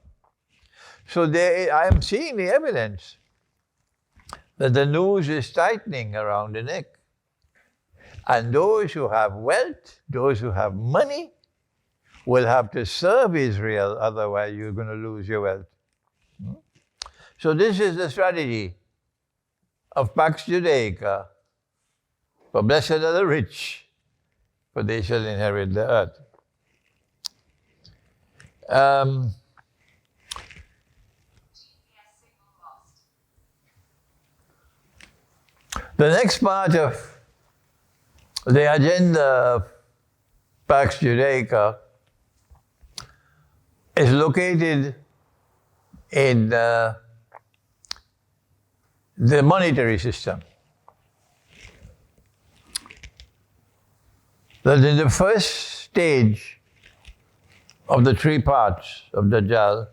So I am seeing the evidence that the noose is tightening around the neck. And those who have wealth, those who have money, will have to serve Israel, otherwise you're going to lose your wealth. So this is the strategy of Pax Judaica. For blessed are the rich, for they shall inherit the earth. The next part of the agenda of Pax Judaica is located in the monetary system. That in the first stage of the three parts of Dajjal,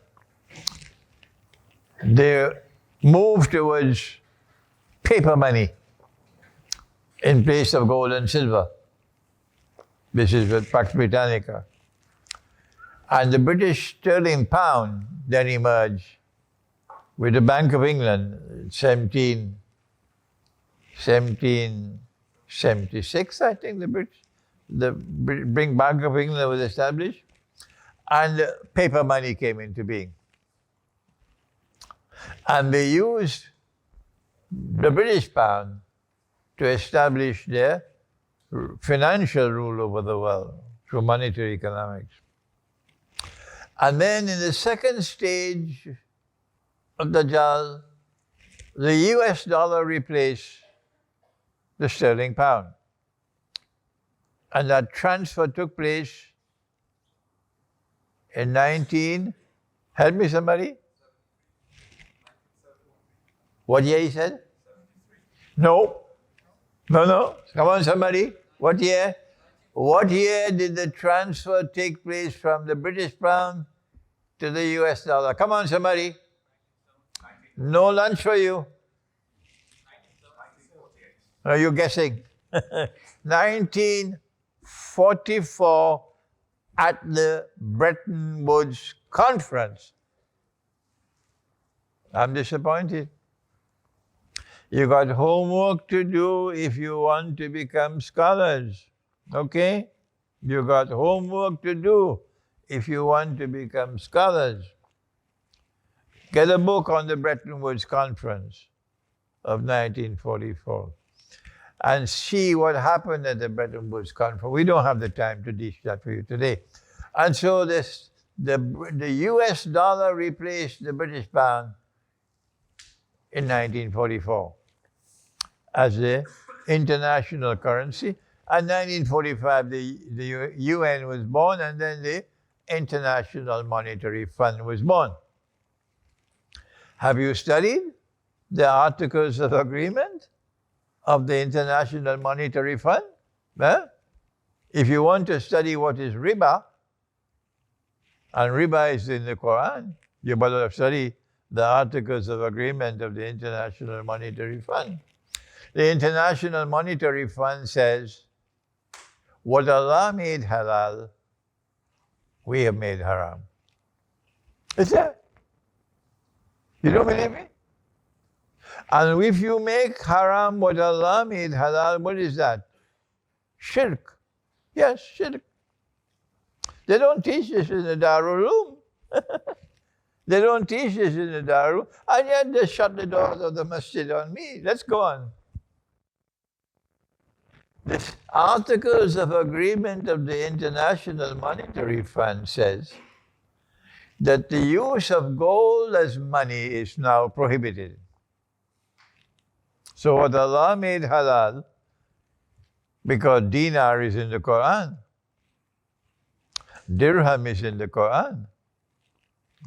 they move towards paper money in place of gold and silver. This is with Pax Britannica. And the British sterling pound then emerged with the Bank of England, 1776, I think the Bank of England was established, and paper money came into being. And they used the British pound to establish their financial rule over the world through monetary economics. And then in the second stage of Dajjal, the US dollar replaced the sterling pound. And that transfer took place in help me somebody? What year he said? No. Come on, somebody. What year? What year did the transfer take place from the British pound to the US dollar? Come on, somebody. No lunch for you. Are you guessing? 1944 at the Bretton Woods Conference. I'm disappointed. You got homework to do if you want to become scholars, okay? You got homework to do if you want to become scholars. Get a book on the Bretton Woods Conference of 1944 and see what happened at the Bretton Woods Conference. We don't have the time to teach that for you today. And so the US dollar replaced the British pound in 1944 as the international currency. And 1945, the UN was born, and then the International Monetary Fund was born. Have you studied the Articles of Agreement of the International Monetary Fund? If you want to study what is riba, and riba is in the Quran, you better study the Articles of Agreement of the International Monetary Fund. The International Monetary Fund says, what Allah made halal, we have made haram. Is that? You don't believe me? And if you make haram what Allah made halal, what is that? Shirk. Yes, shirk. They don't teach this in the Darul Uloom. They don't teach this in the Darul, and yet they shut the doors of the masjid on me. Let's go on. The Articles of Agreement of the International Monetary Fund says that the use of gold as money is now prohibited. So what Allah made halal, because dinar is in the Quran, dirham is in the Quran,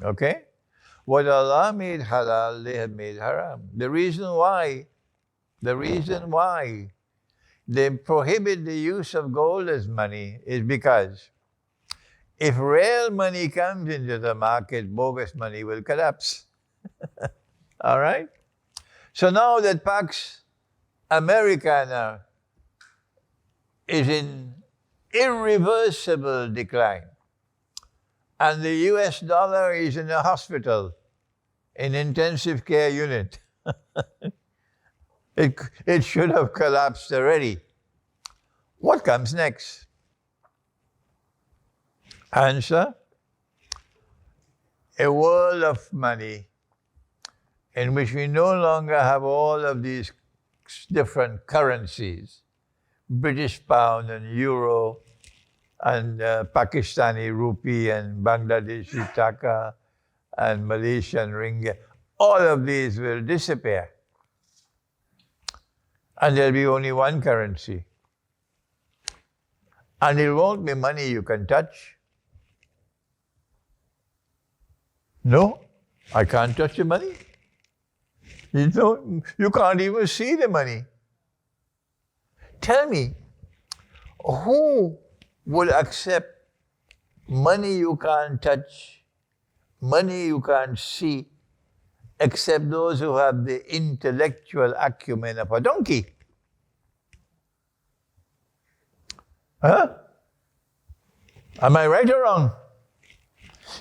okay? What Allah made halal, they have made haram. The reason why they prohibit the use of gold as money is because if real money comes into the market, bogus money will collapse. All right? So now that Pax Americana is in irreversible decline, and the US dollar is in a hospital, in intensive care unit, it should have collapsed already. What comes next? Answer: a world of money in which we no longer have all of these different currencies, British pound and euro and Pakistani rupee and Bangladeshi taka and Malaysian ringgit. All of these will disappear. And there'll be only one currency. And it won't be money you can touch. No, I can't touch the money. You can't even see the money. Tell me, who will accept money you can't touch, money you can't see, except those who have the intellectual acumen of a donkey? Huh? Am I right or wrong?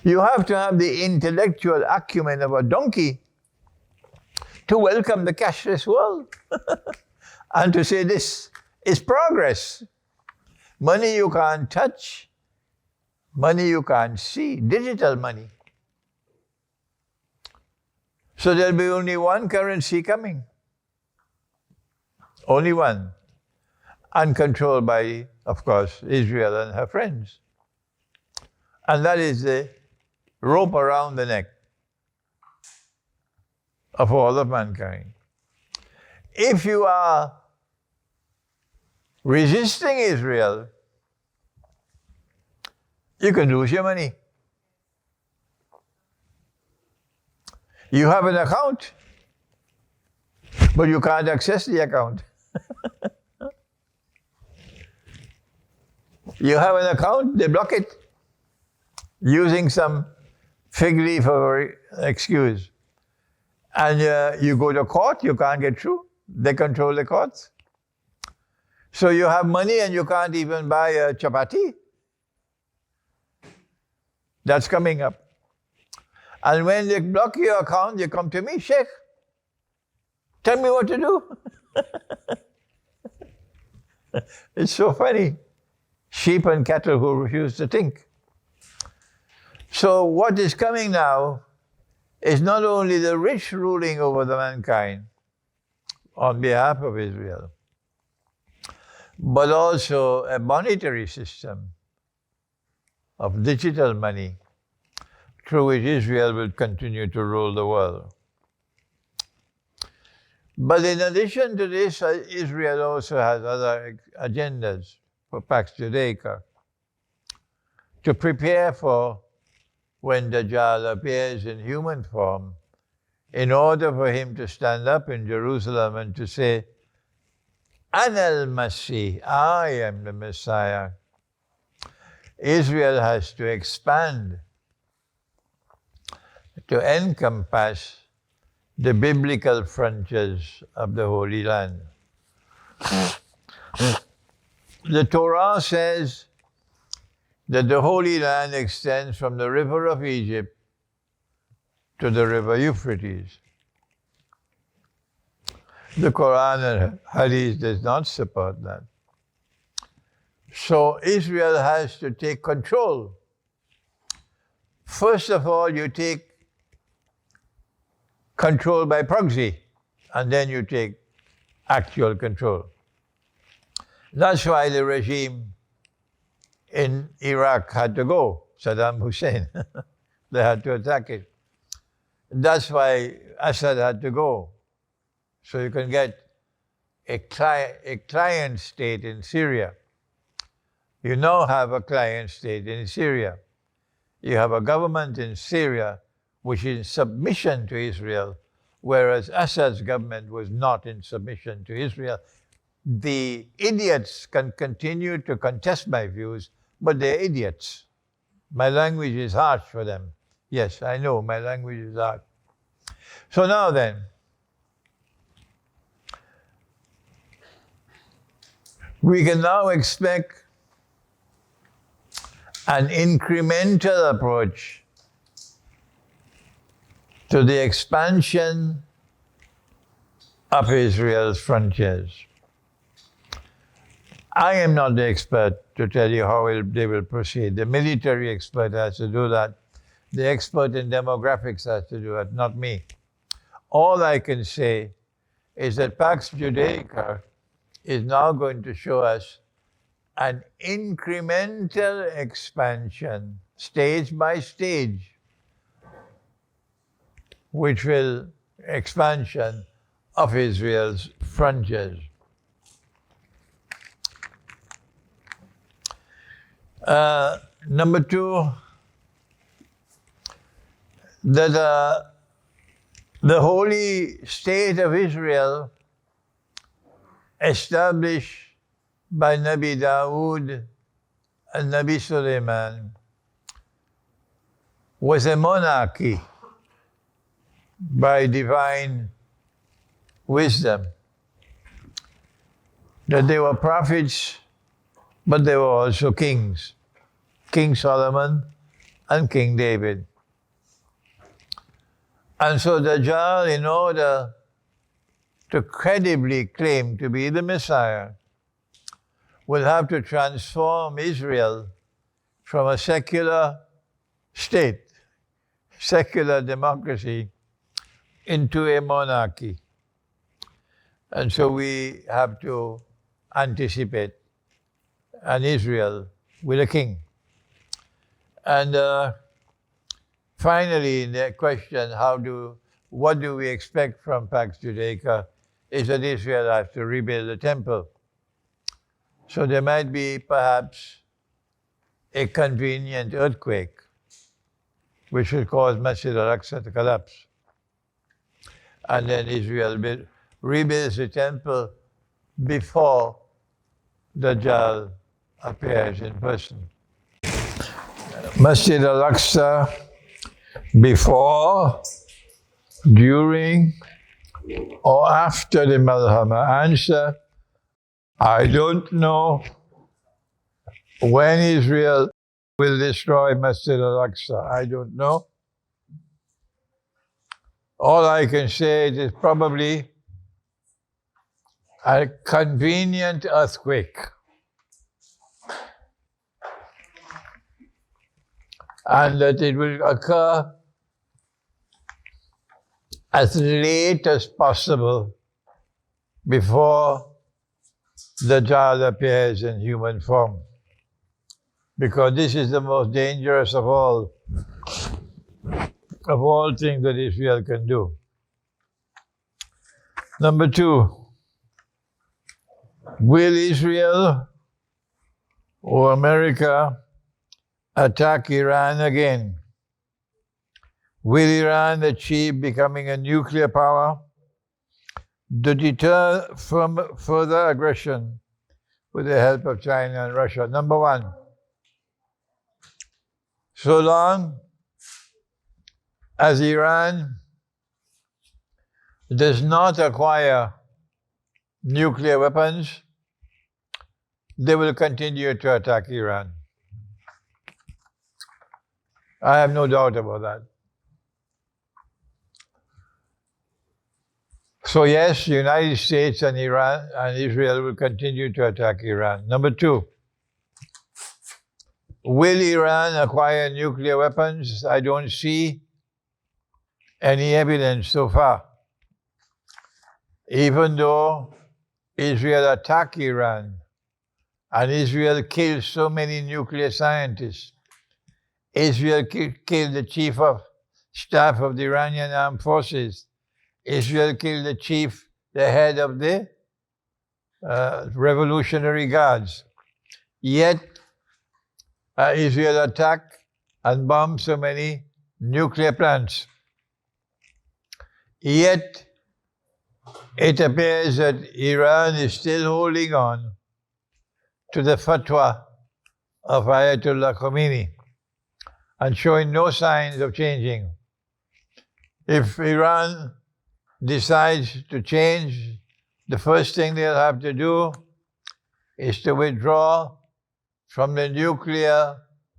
You have to have the intellectual acumen of a donkey to welcome the cashless world and to say this is progress. Money you can't touch, money you can't see, digital money. So there'll be only one currency coming. Only one. And controlled by, of course, Israel and her friends. And that is the rope around the neck of all of mankind. If you are resisting Israel, you can lose your money. You have an account, but you can't access the account. You have an account, they block it using some fig leaf of excuse. And you go to court, you can't get through. They control the courts. So you have money and you can't even buy a chapati. That's coming up. And when they block your account, you come to me, Sheikh, tell me what to do. It's so funny. Sheep and cattle who refuse to think. So what is coming now is not only the rich ruling over the mankind on behalf of Israel, but also a monetary system of digital money through which Israel will continue to rule the world. But in addition to this, Israel also has other agendas for Pax Judaica to prepare for when Dajjal appears in human form, in order for him to stand up in Jerusalem and to say, Ana al-Masih, I am the Messiah. Israel has to expand to encompass the biblical frontiers of the Holy Land. The Torah says that the Holy Land extends from the river of Egypt to the river Euphrates. The Quran and Hadith does not support that. So Israel has to take control. First of all, you take control by proxy, and then you take actual control. That's why the regime in Iraq had to go, Saddam Hussein. They had to attack it. That's why Assad had to go. So you can get a client state in Syria. You now have a client state in Syria. You have a government in Syria which is in submission to Israel, whereas Assad's government was not in submission to Israel. The idiots can continue to contest my views, but they're idiots. My language is harsh for them. Yes, I know, my language is harsh. So now then, we can now expect an incremental approach to the expansion of Israel's frontiers. I am not the expert to tell you how they will proceed. The military expert has to do that. The expert in demographics has to do it, not me. All I can say is that Pax Judaica is now going to show us an incremental expansion, stage by stage, which will expansion of Israel's frontiers. Number two, that the holy state of Israel established by Nabi Dawood and Nabi Sulaiman was a monarchy by divine wisdom. That they were prophets, but they were also kings. King Solomon and King David. And so Dajjal, in order to credibly claim to be the Messiah, will have to transform Israel from a secular state, secular democracy, into a monarchy. And so we have to anticipate an Israel with a king. And finally, the question, what do we expect from Pax Judaica, is that Israel has to rebuild the temple. So there might be perhaps a convenient earthquake, which will cause Masjid al-Aqsa to collapse. And then Israel rebuilds the temple before Dajjal appears in person. Masjid al-Aqsa before, during, or after the Malhama. Answer, I don't know when Israel will destroy Masjid al-Aqsa. I don't know. All I can say is probably a convenient earthquake. And that it will occur as late as possible before Dajjal appears in human form. Because this is the most dangerous of all things that Israel can do. Number two, will Israel or America attack Iran again? Will Iran achieve becoming a nuclear power to deter from further aggression with the help of China and Russia? Number one, so long as Iran does not acquire nuclear weapons, they will continue to attack Iran. I have no doubt about that. So yes, the United States and Iran and Israel will continue to attack Iran. Number two, will Iran acquire nuclear weapons? I don't see any evidence so far. Even though Israel attacked Iran And Israel killed so many nuclear scientists. Israel killed the chief of staff of the Iranian armed forces. Israel killed the head of the Revolutionary Guards. Yet, Israel attacked and bombed so many nuclear plants. Yet, it appears that Iran is still holding on to the fatwa of Ayatollah Khomeini and showing no signs of changing. If Iran decides to change, the first thing they'll have to do is to withdraw from the nuclear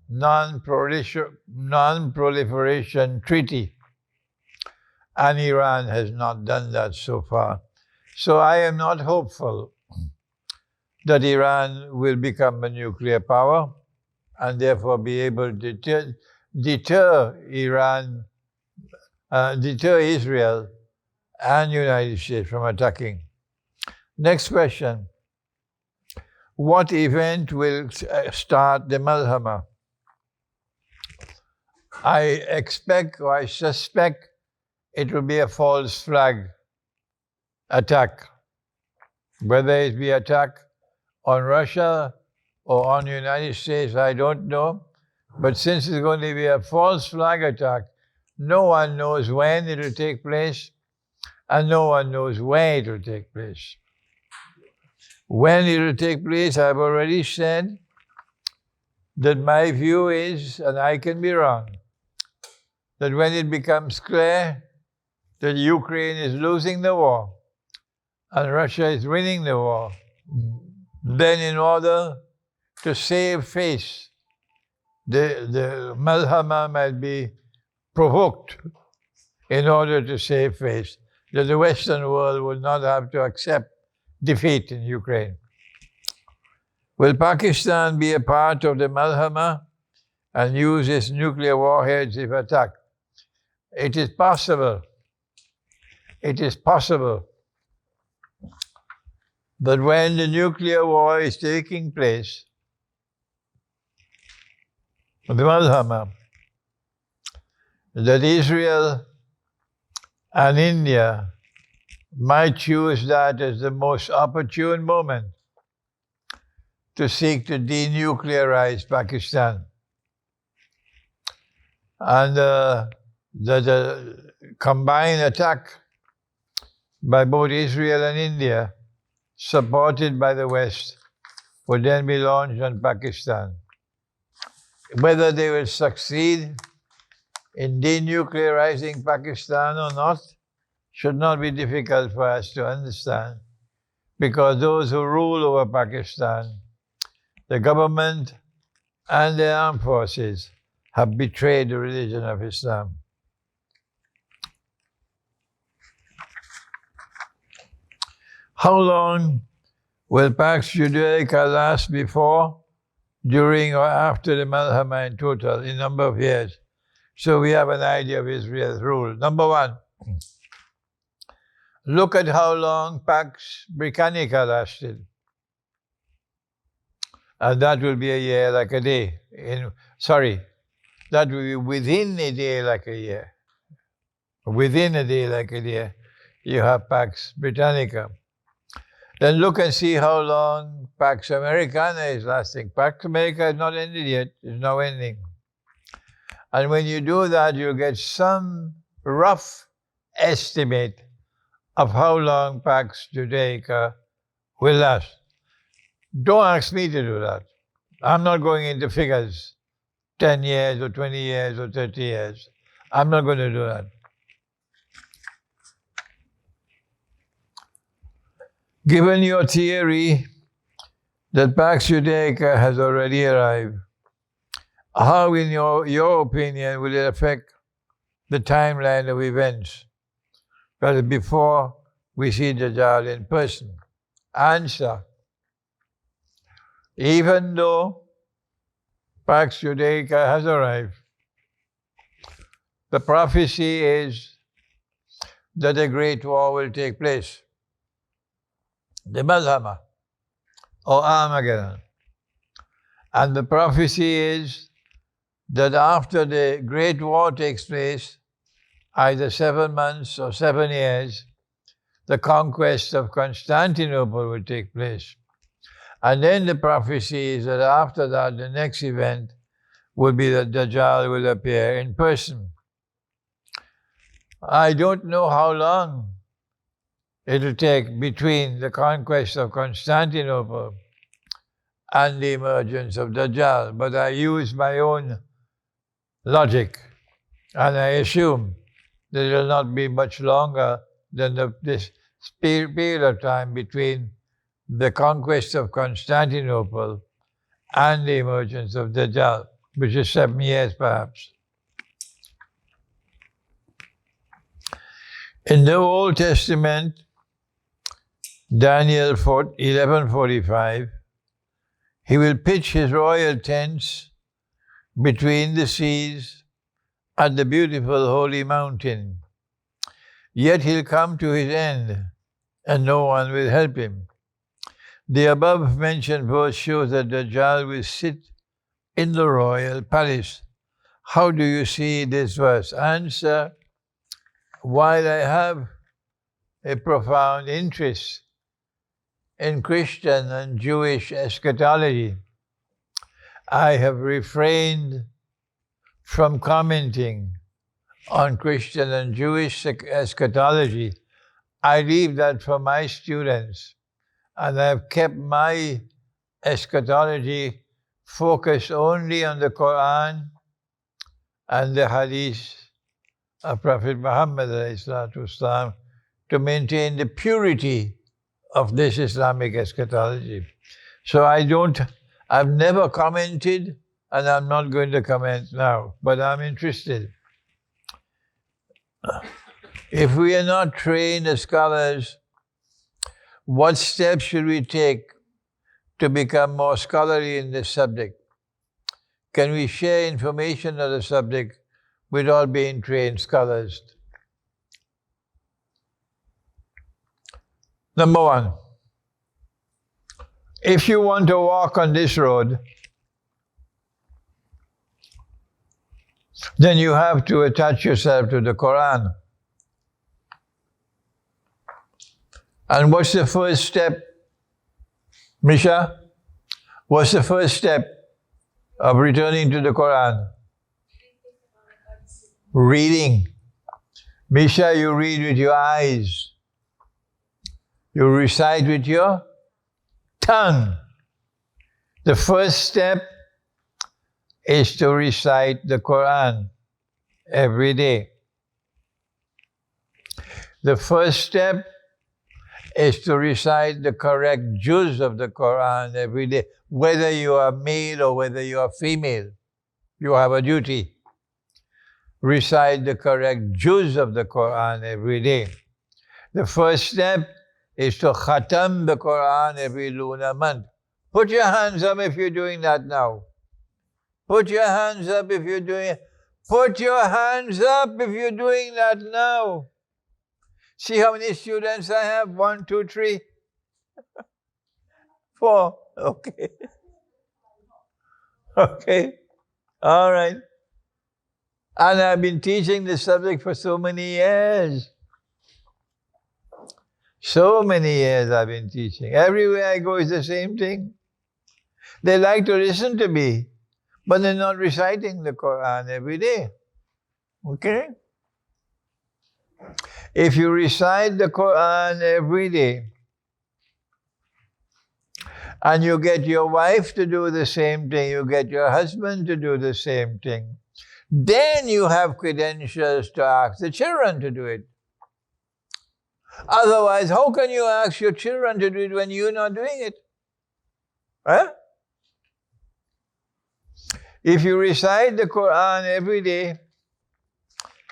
non-proliferation treaty. And Iran has not done that so far. So I am not hopeful that Iran will become a nuclear power and therefore be able to deter Israel and United States from attacking. Next question. What event will start the Malhama? I expect or I suspect it will be a false flag attack. Whether it be attack on Russia or on the United States, I don't know. But since it's going to be a false flag attack, no one knows when it will take place and no one knows where it will take place. When it will take place, I've already said that my view is, and I can be wrong, that when it becomes clear that Ukraine is losing the war and Russia is winning the war, then in order to save face, the Malhama might be provoked in order to save face, that the Western world will not have to accept defeat in Ukraine. Will Pakistan be a part of the Malhama and use its nuclear warheads if attacked? It is possible. It is possible. But when the nuclear war is taking place, the Malhama, that Israel and India might choose that as the most opportune moment to seek to denuclearize Pakistan. And that a combined attack by both Israel and India, supported by the West, would then be launched on Pakistan. Whether they will succeed in denuclearizing Pakistan or not should not be difficult for us to understand, because those who rule over Pakistan, the government and the armed forces, have betrayed the religion of Islam. How long will Pax Judaica last before, during, or after the Malhama in total, in number of years? So we have an idea of Israel's rule. Number one, look at how long Pax Britannica lasted. And that will be a year like a day. That will be within a day like a year. Within a day like a year, you have Pax Britannica. Then look and see how long Pax Americana is lasting. Pax America is not ended yet, it's now ending. And when you do that, you get some rough estimate of how long Pax Judaica will last. Don't ask me to do that. I'm not going into figures, 10 years or 20 years or 30 years. I'm not going to do that. Given your theory that Pax Judaica has already arrived, how, in your opinion, will it affect the timeline of events? But before we see Dajjal in person. Answer. Even though Pax Judaica has arrived, the prophecy is that a great war will take place. The Malhama, or Armageddon. And the prophecy is that after the Great War takes place, either 7 months or 7 years, the conquest of Constantinople will take place. And then the prophecy is that after that, the next event will be that Dajjal will appear in person. I don't know how long it'll take between the conquest of Constantinople and the emergence of Dajjal, but I use my own logic, and I assume that it will not be much longer than this period of time between the conquest of Constantinople and the emergence of Dajjal, which is 7 years perhaps. In the Old Testament, Daniel 11:45, he will pitch his royal tents between the seas at the beautiful holy mountain. Yet he'll come to his end, and no one will help him. The above mentioned verse shows that Dajjal will sit in the royal palace. How do you see this verse? Answer: while I have a profound interest in Christian and Jewish eschatology, I have refrained from commenting on Christian and Jewish eschatology. I leave that for my students, and I've kept my eschatology focused only on the Quran and the Hadith of Prophet Muhammad ﷺ, to maintain the purity of this Islamic eschatology. So I've never commented, and I'm not going to comment now, but I'm interested. If we are not trained as scholars, what steps should we take to become more scholarly in this subject? Can we share information on the subject without being trained scholars? Number one, if you want to walk on this road, then you have to attach yourself to the Quran. And what's the first step, Misha? What's the first step of returning to the Quran? Reading. Misha, you read with your eyes. You recite with your tongue. The first step is to recite the Quran every day. The first step is to recite the correct juz of the Quran every day. Whether you are male or whether you are female, you have a duty. Recite the correct juz of the Quran every day. The first step is to khatam the Quran every lunar month. Put your hands up if you're doing that now. Put your hands up if you're doing it. Put your hands up if you're doing that now. See how many students I have? 1, 2, 3, 4. Okay. Okay. All right. And I've been teaching this subject for so many years. So many years I've been teaching. Everywhere I go is the same thing. They like to listen to me, but they're not reciting the Quran every day. Okay? If you recite the Quran every day, and you get your wife to do the same thing, you get your husband to do the same thing, then you have credentials to ask the children to do it. Otherwise, how can you ask your children to do it when you're not doing it? Huh? If you recite the Quran every day,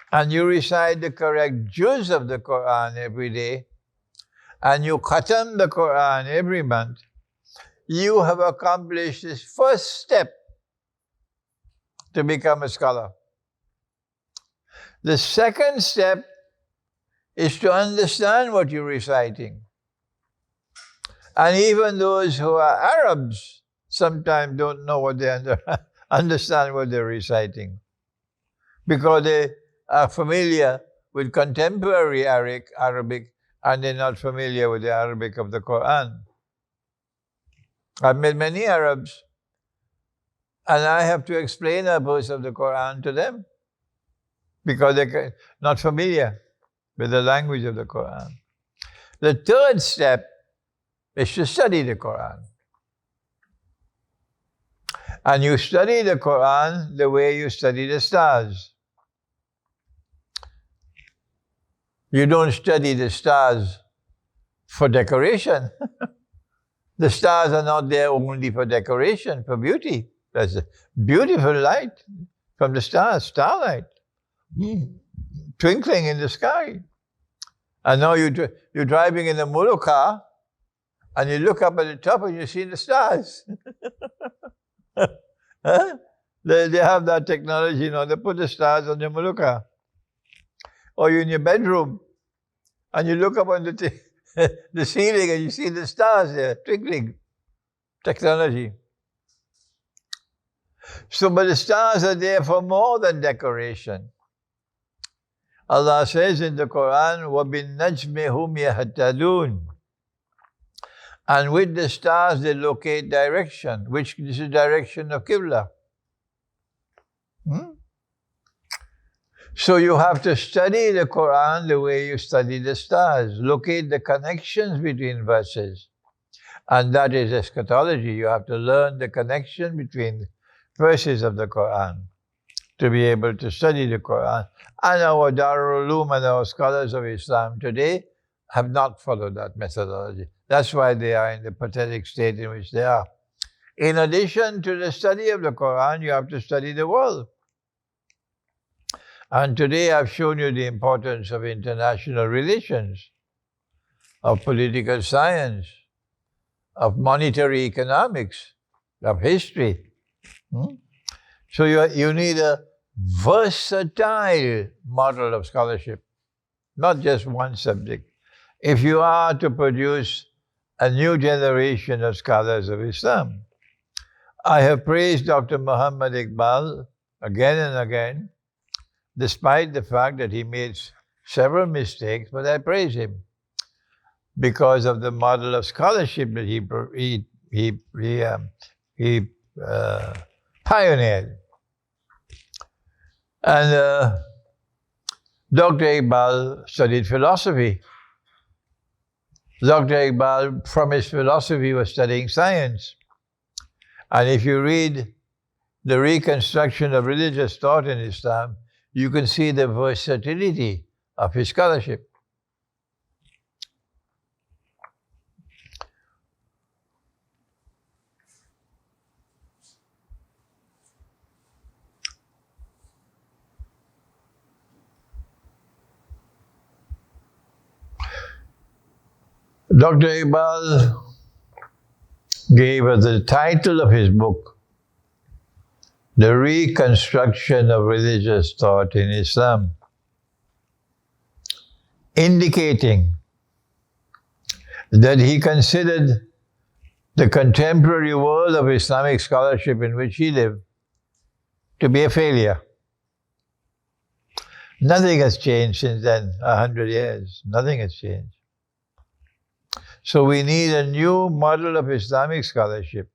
and you recite the correct juz of the Quran every day, and you khatam the Quran every month, you have accomplished this first step to become a scholar. The second step is to understand what you're reciting. And even those who are Arabs sometimes don't know what they understand what they're reciting, because they are familiar with contemporary Arabic and they're not familiar with the Arabic of the Quran. I've met many Arabs, and I have to explain a verse of the Quran to them because they're not familiar with the language of the Quran. The third step is to study the Quran. And you study the Quran the way you study the stars. You don't study the stars for decoration. The stars are not there only for decoration, for beauty. There's a beautiful light from the stars, starlight, twinkling in the sky. And now you're driving in a motor car, and you look up at the top and you see the stars. Huh? They have that technology, you know, they put the stars on your motor car. Or you're in your bedroom, and you look up on the ceiling and you see the stars there, twinkling. Technology. So, but the stars are there for more than decoration. Allah says in the Quran, وَبِالنَّجْمِ هُمْ يَهْتَدُونَ. And with the stars they locate direction, which is the direction of Qibla. So you have to study the Quran the way you study the stars. Locate the connections between verses. And that is eschatology. You have to learn the connection between verses of the Quran to be able to study the Quran. And our Darul Uloom and our scholars of Islam today have not followed that methodology. That's why they are in the pathetic state in which they are. In addition to the study of the Quran, you have to study the world. And today I've shown you the importance of international relations, of political science, of monetary economics, of history. So you need a versatile model of scholarship, not just one subject. If you are to produce a new generation of scholars of Islam, I have praised Dr. Muhammad Iqbal again and again, despite the fact that he made several mistakes, but I praise him because of the model of scholarship that he pioneered. And Dr. Iqbal studied philosophy. Dr. Iqbal, from his philosophy, was studying science. And if you read the reconstruction of religious thought in Islam, you can see the versatility of his scholarship. Dr. Iqbal gave us the title of his book, The Reconstruction of Religious Thought in Islam, indicating that he considered the contemporary world of Islamic scholarship in which he lived to be a failure. Nothing has changed since then, 100 years. Nothing has changed. So we need a new model of Islamic scholarship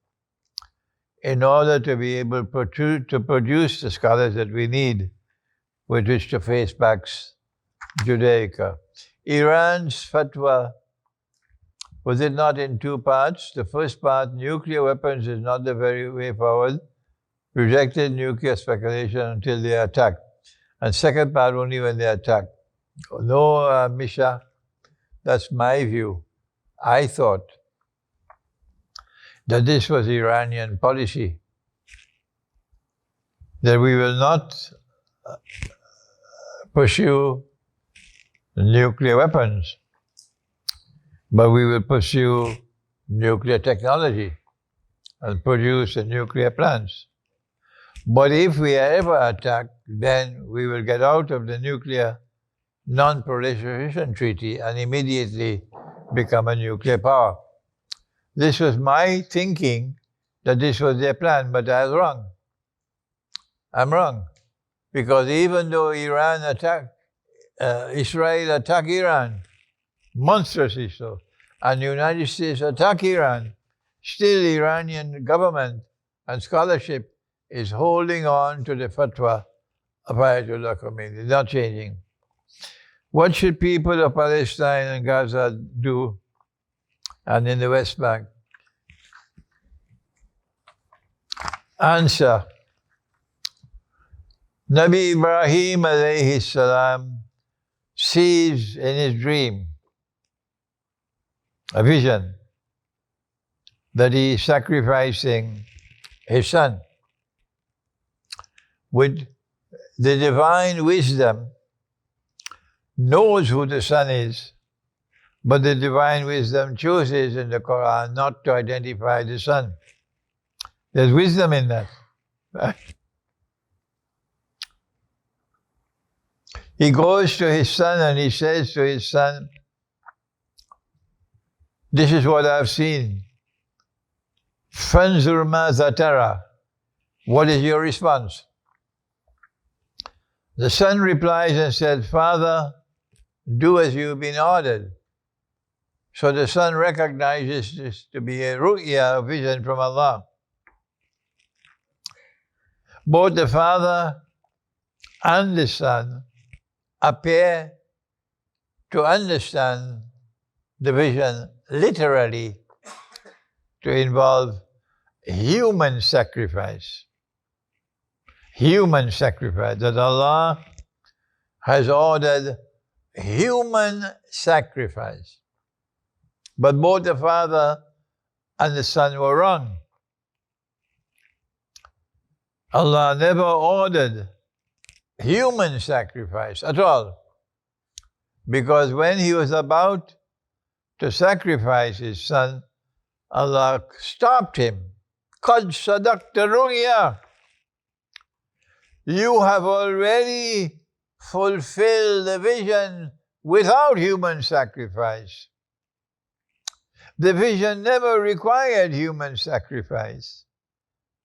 in order to be able to produce the scholars that we need with which to face back Judaica. Iran's fatwa, was it not in two parts? The first part, nuclear weapons is not the very way forward. Rejected nuclear speculation until they are attacked. And second part, only when they are attacked. No, Misha, that's my view. I thought that this was Iranian policy, that we will not pursue nuclear weapons, but we will pursue nuclear technology and produce the nuclear plants. But if we are ever attacked, then we will get out of the nuclear non-proliferation treaty and immediately become a nuclear power. This was my thinking that this was their plan, but I was wrong. I'm wrong. Because even though Israel attacked Iran, monstrously so, and the United States attacked Iran, still the Iranian government and scholarship is holding on to the fatwa of Ayatollah Khomeini, not changing. What should people of Palestine and Gaza do, and in the West Bank? Answer. Nabi Ibrahim alayhi salam sees in his dream a vision that he is sacrificing his son. With the divine wisdom, knows who the son is, but the divine wisdom chooses in the Quran not to identify the son. There's wisdom in that. He goes to his son and he says to his son, this is what I've seen. Fanzur ma zatara. What is your response? The son replies and said, Father, do as you've been ordered. So the son recognizes this to be a ru'ya, a vision from Allah. Both the father and the son appear to understand the vision literally to involve human sacrifice. Human sacrifice, that Allah has ordered human sacrifice. But both the father and the son were wrong. Allah never ordered human sacrifice at all. Because when he was about to sacrifice his son, Allah stopped him. Qad sadaqta ru'ya. You have already fulfilled the vision without human sacrifice. The vision never required human sacrifice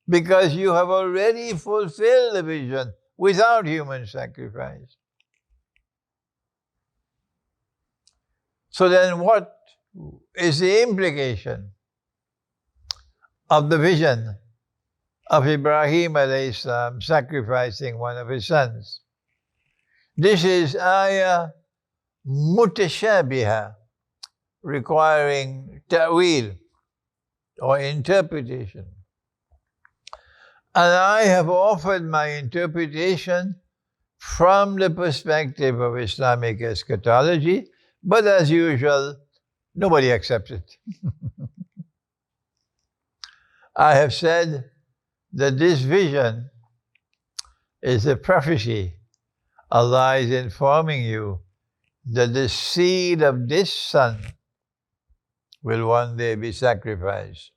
because you have already fulfilled the vision without human sacrifice. So then what is the implication of the vision of Ibrahim alayhi salam sacrificing one of his sons? This is ayah mutashabiha, requiring ta'wil or interpretation. And I have offered my interpretation from the perspective of Islamic eschatology, but as usual, nobody accepts it. I have said that this vision is a prophecy. Allah is informing you that the seed of this son will one day be sacrificed.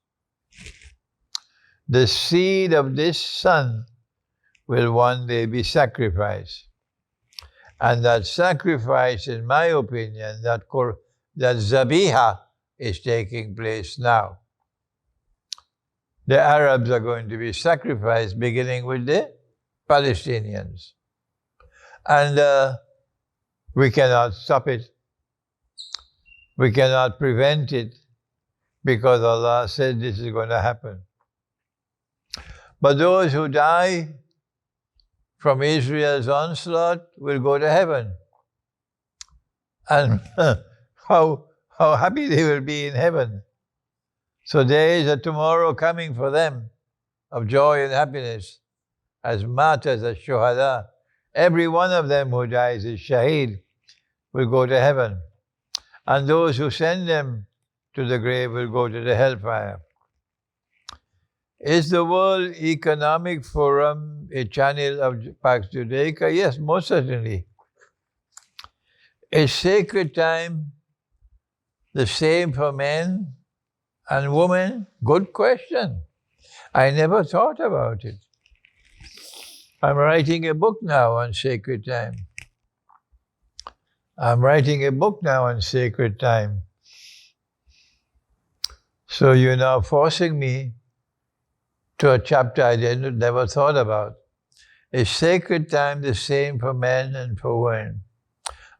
The seed of this son will one day be sacrificed. And that sacrifice, in my opinion, that zabiha is taking place now. The Arabs are going to be sacrificed, beginning with the Palestinians. And we cannot stop it. We cannot prevent it because Allah said this is going to happen. But those who die from Israel's onslaught will go to heaven. And how happy they will be in heaven. So there is a tomorrow coming for them of joy and happiness, as martyrs, as shuhada. Every one of them who dies is shaheed will go to heaven. And those who send them to the grave will go to the hellfire. Is the World Economic Forum a channel of Pax Judaica? Yes, most certainly. Is sacred time the same for men and women? Good question. I never thought about it. I'm writing a book now on sacred time. So you're now forcing me to a chapter I never thought about. Is sacred time the same for men and for women?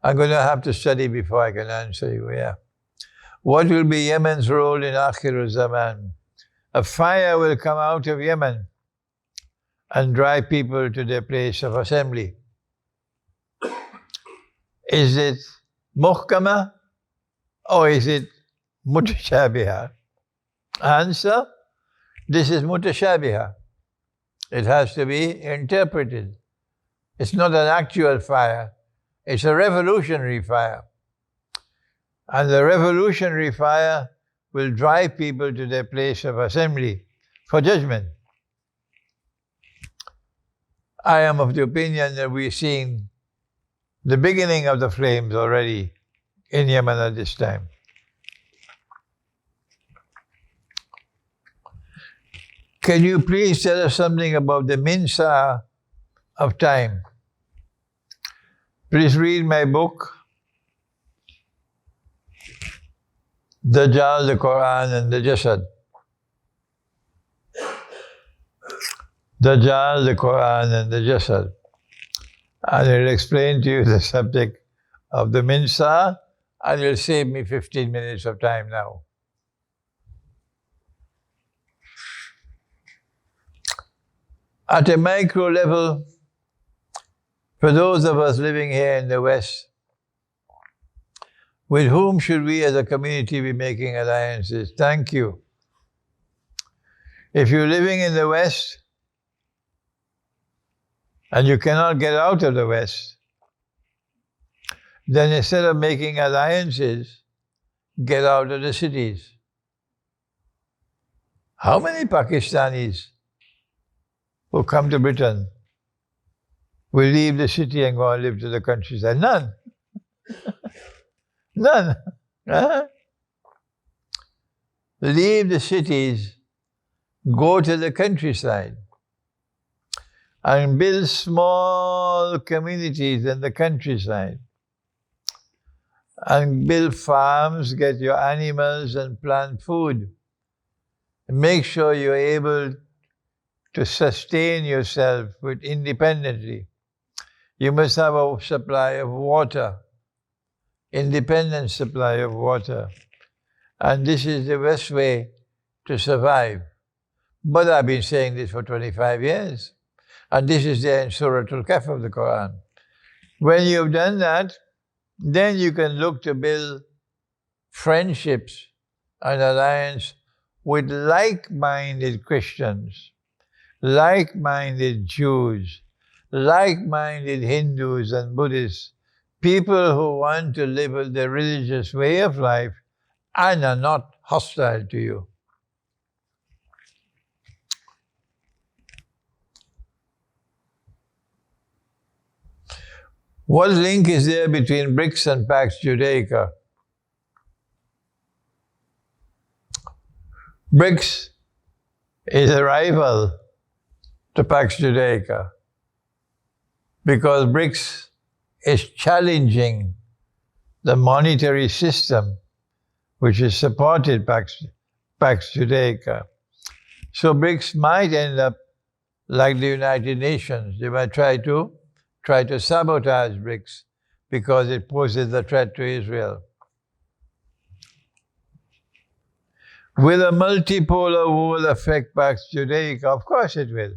I'm going to have to study before I can answer you, yeah. What will be Yemen's role in Akhir Zaman? A fire will come out of Yemen and drive people to their place of assembly. Is it muhkama or is it mutashabiha? Answer, this is mutashabiha. It has to be interpreted. It's not an actual fire. It's a revolutionary fire. And the revolutionary fire will drive people to their place of assembly for judgment. I am of the opinion that we're seeing the beginning of the flames already in Yemen at this time. Can you please tell us something about the minsa of time? Please read my book, Dajjal, the Quran and the Jasad. Dajjal, the Quran and the Jasad. And it'll explain to you the subject of the minsa, and it'll save me 15 minutes of time now. At a micro level, for those of us living here in the West, with whom should we as a community be making alliances? Thank you. If you're living in the West and you cannot get out of the West, then instead of making alliances, get out of the cities. How many Pakistanis who come to Britain will leave the city and go and live to the countryside? None. None. Leave the cities, go to the countryside, and build small communities in the countryside. And build farms, get your animals and plant food. Make sure you're able to sustain yourself with independently. You must have a supply of water, independent supply of water. And this is the best way to survive. But I've been saying this for 25 years. And this is there in Surah Al-Kahf of the Quran. When you've done that, then you can look to build friendships and alliance with like-minded Christians, like-minded Jews, like-minded Hindus and Buddhists, people who want to live the religious way of life and are not hostile to you. What link is there between BRICS and Pax Judaica? BRICS is a rival to Pax Judaica because BRICS is challenging the monetary system which has supported Pax Judaica. So BRICS might end up like the United Nations. They might try to sabotage BRICS because it poses a threat to Israel. Will a multipolar world affect Pax Judaica? Of course it will.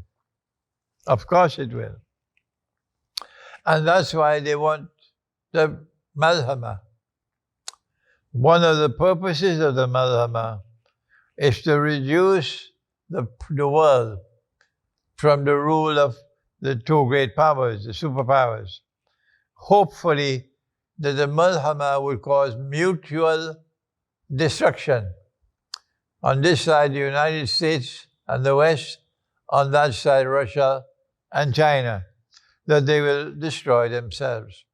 Of course it will. And that's why they want the Malhama. One of the purposes of the Malhama is to reduce the world from the rule of the two great powers, the superpowers. Hopefully, that the Malhama will cause mutual destruction. On this side, the United States and the West, on that side, Russia and China, that they will destroy themselves.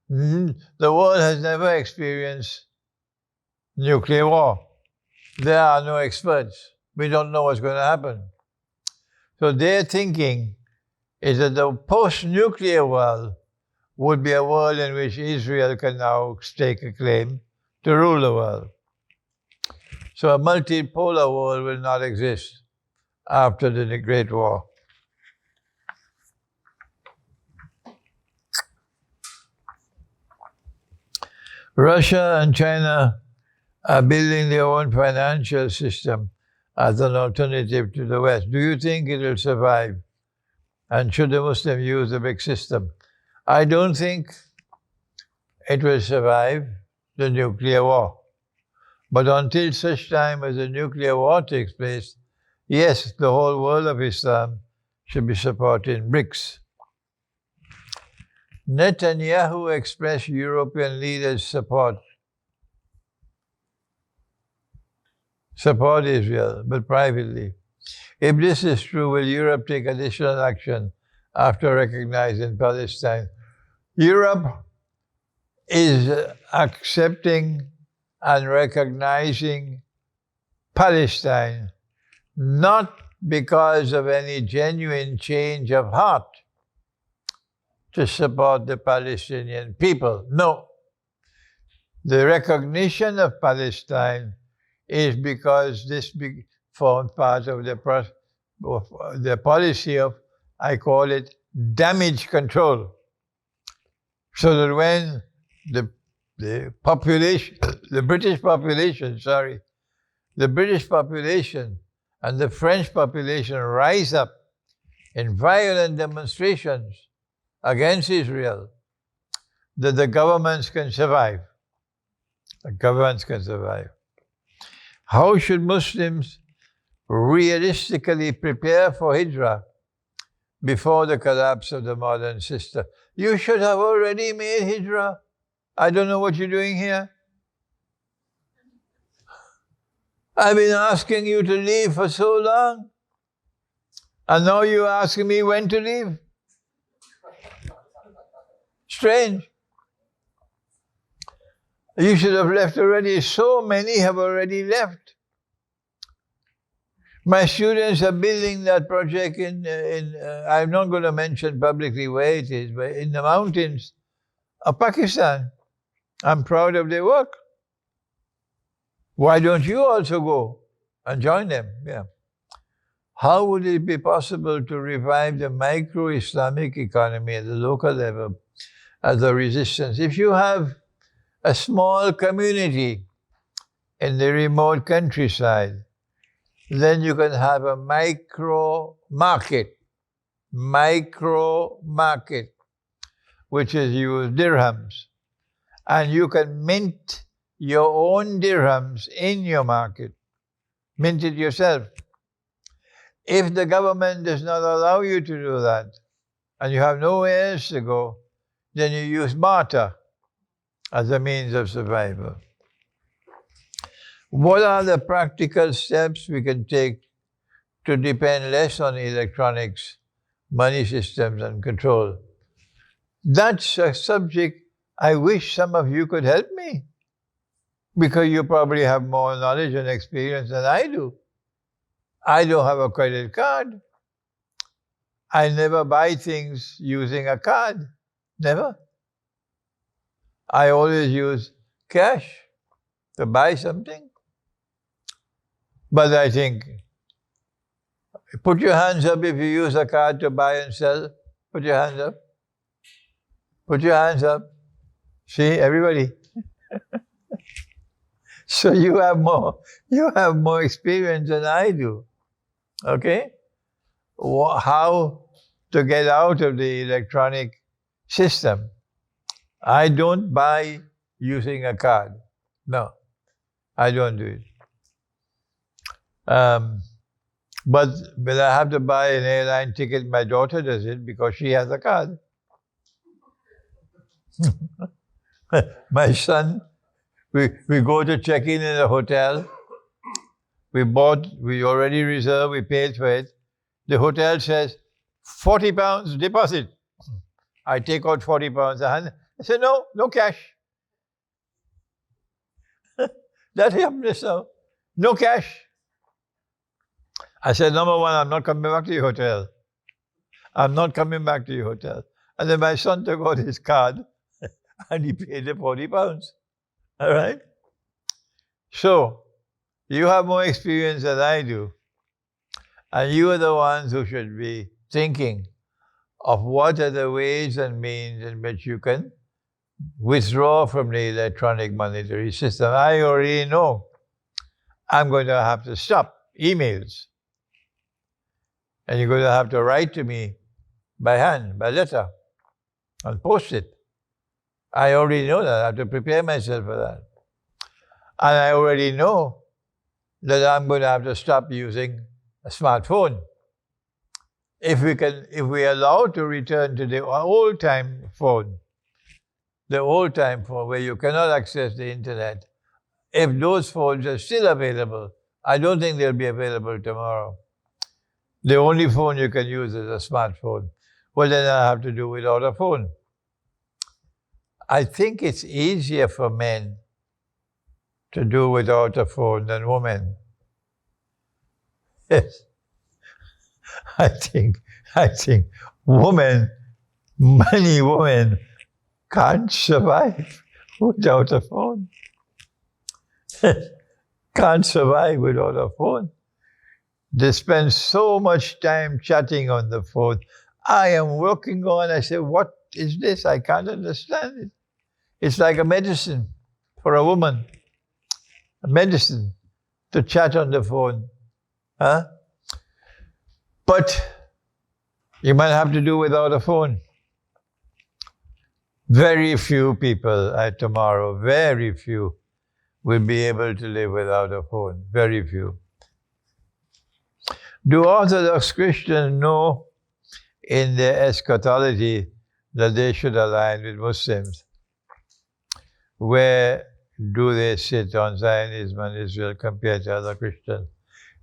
The world has never experienced nuclear war. There are no experts. We don't know what's going to happen. So their thinking is that the post-nuclear world would be a world in which Israel can now stake a claim to rule the world. So a multipolar world will not exist. after the Great War. Russia and China are building their own financial system as an alternative to the West. Do you think it will survive? And should the Muslim use the big system? I don't think it will survive the nuclear war. But until such time as the nuclear war takes place, yes, the whole world of Islam should be supporting BRICS. Netanyahu expressed European leaders' support Israel, but privately. If this is true, will Europe take additional action after recognizing Palestine? Europe is accepting and recognizing Palestine not because of any genuine change of heart to support the Palestinian people. No. The recognition of Palestine is because this formed part of the policy of, I call it, damage control. So that when the British population and the French population rise up in violent demonstrations against Israel, that the governments can survive. The governments can survive. How should Muslims realistically prepare for Hijrah before the collapse of the modern system? You should have already made Hijrah. I don't know what you're doing here. I've been asking you to leave for so long. And now you're asking me when to leave. Strange. You should have left already. So many have already left. My students are building that project I'm not going to mention publicly where it is, but in the mountains of Pakistan. I'm proud of their work. Why don't you also go and join them? Yeah. How would it be possible to revive the micro-Islamic economy at the local level as a resistance? If you have a small community in the remote countryside, then you can have a micro market, which is use dirhams. And you can mint your own dirhams in your market. Mint it yourself. If the government does not allow you to do that, and you have nowhere else to go, then you use barter as a means of survival. What are the practical steps we can take to depend less on electronics, money systems, and control? That's a subject I wish some of you could help me, because you probably have more knowledge and experience than I do. I don't have a credit card. I never buy things using a card. Never. I always use cash to buy something. But I think, put your hands up if you use a card to buy and sell. Put your hands up. Put your hands up. See, everybody. So you have more experience than I do. Okay? How to get out of the electronic system? I don't buy using a card. No, I don't do it. But when I have to buy an airline ticket, my daughter does it because she has a card. My son, we go to check in a hotel. We already reserved, we paid for it. The hotel says, £40 deposit. I take out £40. I said, no cash. That happened just now. No cash. I said, number one, I'm not coming back to your hotel. I'm not coming back to your hotel. And then my son took out his card and he paid the £40. All right? So, you have more experience than I do. And you are the ones who should be thinking of what are the ways and means in which you can withdraw from the electronic monetary system. I already know I'm going to have to stop emails. And you're going to have to write to me by hand, by letter, and post it. I already know that. I have to prepare myself for that. And I already know that I'm going to have to stop using a smartphone. If we are allowed to return to the old-time phone, where you cannot access the internet, if those phones are still available, I don't think they'll be available tomorrow. The only phone you can use is a smartphone. Well, then I have to do without a phone. I think it's easier for men to do without a phone than women. Yes. I think many women can't survive without a phone. Can't survive without a phone. They spend so much time chatting on the phone. I am working on, I say, what is this? I can't understand it. It's like a medicine for a woman. A medicine to chat on the phone. Huh? But you might have to do without a phone. Very few people tomorrow, very few, will be able to live without a phone. Very few. Do Orthodox Christians know in their eschatology that they should align with Muslims? Where do they sit on Zionism and Israel compared to other Christians?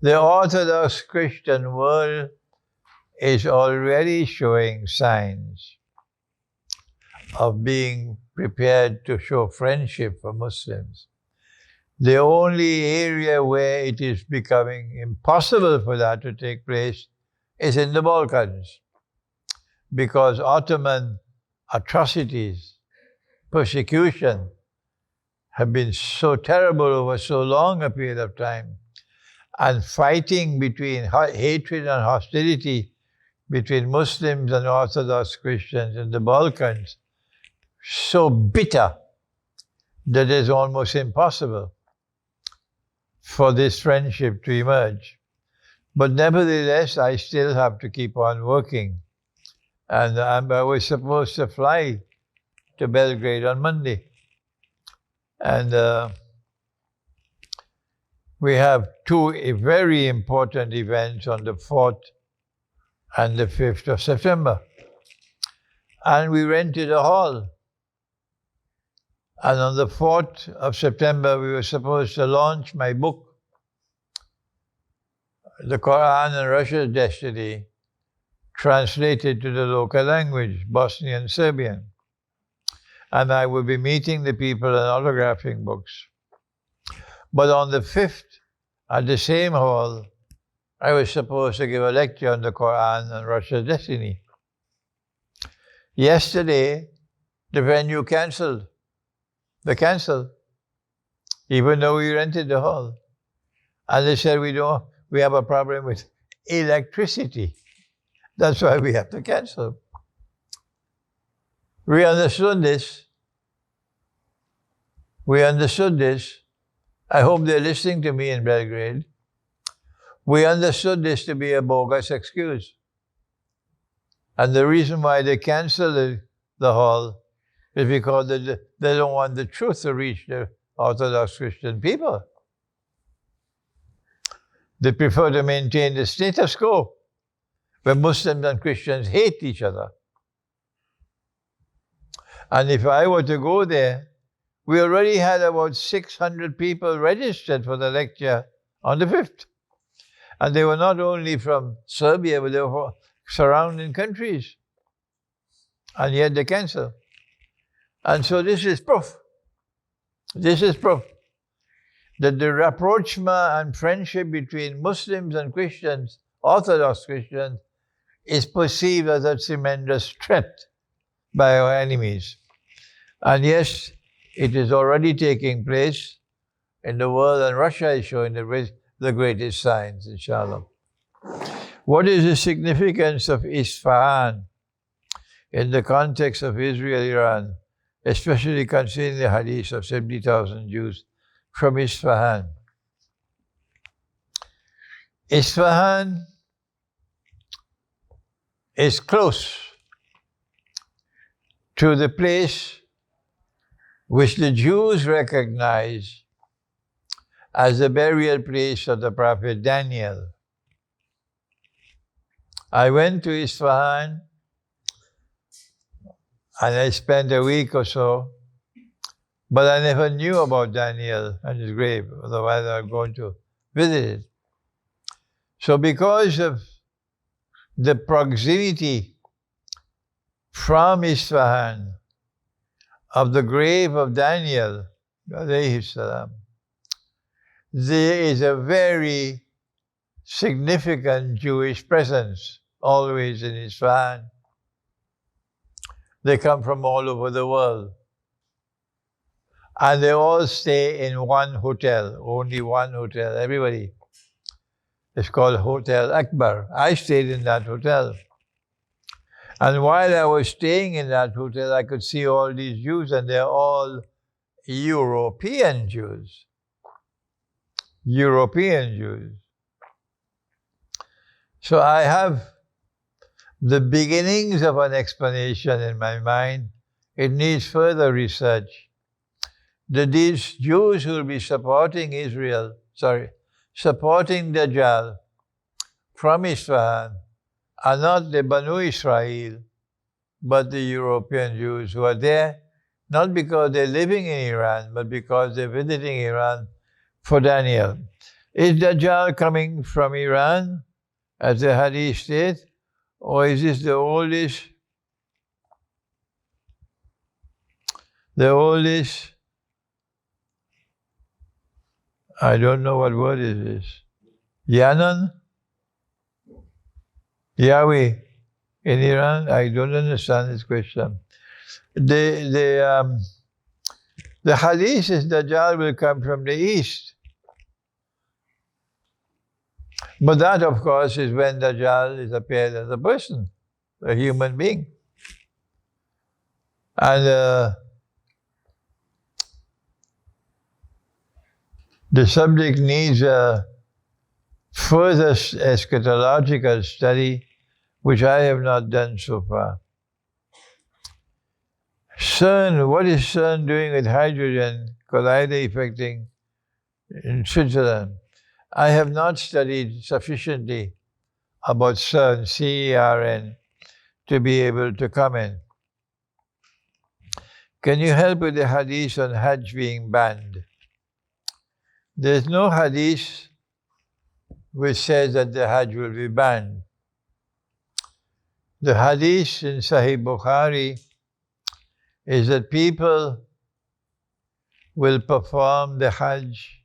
The Orthodox Christian world is already showing signs of being prepared to show friendship for Muslims. The only area where it is becoming impossible for that to take place is in the Balkans, because Ottoman atrocities, persecution, have been so terrible over so long a period of time, and fighting between hatred and hostility between Muslims and Orthodox Christians in the Balkans, so bitter that it's almost impossible for this friendship to emerge. But nevertheless, I still have to keep on working. And I was supposed to fly to Belgrade on Monday. And we have two very important events on the 4th and the 5th of September. And we rented a hall. And on the 4th of September, we were supposed to launch my book, The Quran and Russia's Destiny, translated to the local language, Bosnian Serbian. And I will be meeting the people and autographing books. But on the 5th, at the same hall, I was supposed to give a lecture on the Quran and Russia's Destiny. Yesterday, the venue canceled. They canceled, even though we rented the hall. And they said, we have a problem with electricity. That's why we have to cancel. We understood this. I hope they're listening to me in Belgrade. We understood this to be a bogus excuse. And the reason why they canceled the hall is because they don't want the truth to reach the Orthodox Christian people. They prefer to maintain the status quo, where Muslims and Christians hate each other. And if I were to go there, we already had about 600 people registered for the lecture on the 5th. And they were not only from Serbia, but they were from surrounding countries. And yet they canceled. And so this is proof that the rapprochement and friendship between Muslims and Christians, Orthodox Christians, is perceived as a tremendous threat by our enemies. And yes, it is already taking place in the world, and Russia is showing the greatest signs, inshallah. What is the significance of Isfahan in the context of Israel, Iran, especially considering the hadith of 70,000 Jews from Isfahan? Isfahan is close to the place which the Jews recognize as the burial place of the prophet Daniel. I went to Isfahan and I spent a week or so, but I never knew about Daniel and his grave, otherwise I was going to visit it. So because of the proximity from Isfahan of the grave of Daniel, alayhi salam, there is a very significant Jewish presence always in Isfahan. They come from all over the world. And they all stay in one hotel, only one hotel, everybody. It's called Hotel Akbar. I stayed in that hotel. And while I was staying in that hotel, I could see all these Jews, and they're all European Jews. European Jews. So I have the beginnings of an explanation in my mind. It needs further research. That these Jews who will be supporting supporting Dajjal from Isfahan are not the Banu Israel, but the European Jews who are there, not because they're living in Iran, but because they're visiting Iran for Daniel. Is Dajjal coming from Iran, as the Hadith states, or is this the oldest, I don't know what word is this. Yanan? Yahweh in Iran? I don't understand this question. The hadith is Dajjal will come from the east. But that, of course, is when Dajjal is appeared as a person, a human being. And the subject needs a further eschatological study, which I have not done so far. CERN, what is CERN doing with hydrogen collider affecting in Switzerland? I have not studied sufficiently about CERN, C-E-R-N, to be able to comment. Can you help with the hadith on Hajj being banned? There's no hadith which says that the Hajj will be banned. The hadith in Sahih Bukhari is that people will perform the Hajj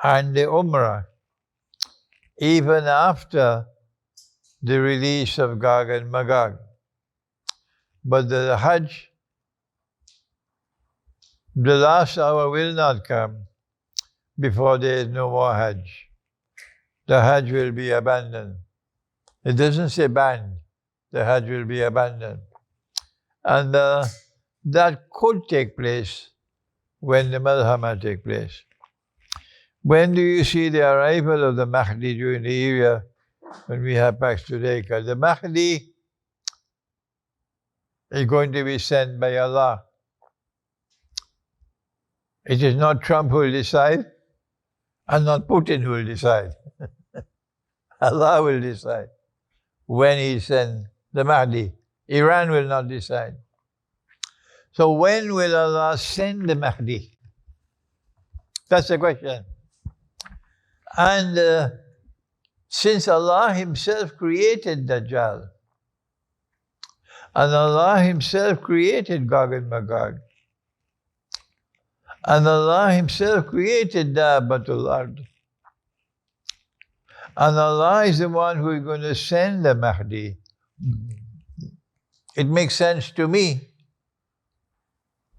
and the Umrah even after the release of Gog and Magog. But the Hajj, the last hour will not come before there is no more Hajj. The Hajj will be abandoned. It doesn't say banned. The Hajj will be abandoned. And that could take place when the Malhama take place. When do you see the arrival of the Mahdi during the era when we have Pax Judaica? The Mahdi is going to be sent by Allah. It is not Trump who will decide, and not Putin who will decide. Allah will decide when He sends the Mahdi. Iran will not decide. So when will Allah send the Mahdi? That's the question. And since Allah Himself created Dajjal, and Allah Himself created Gog and Magog, and Allah Himself created Dabbatul Ard, and Allah is the one who is going to send the Mahdi, it makes sense to me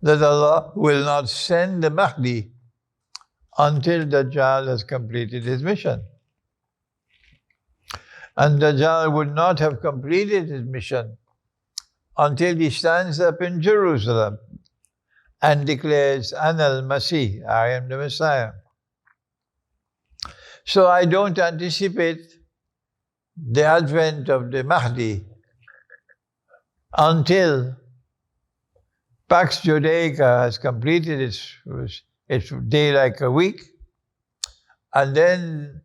that Allah will not send the Mahdi until Dajjal has completed his mission. And Dajjal would not have completed his mission until he stands up in Jerusalem and declares, Ana al-Masih, I am the Messiah. So I don't anticipate the advent of the Mahdi until Pax Judaica has completed its day like a week, and then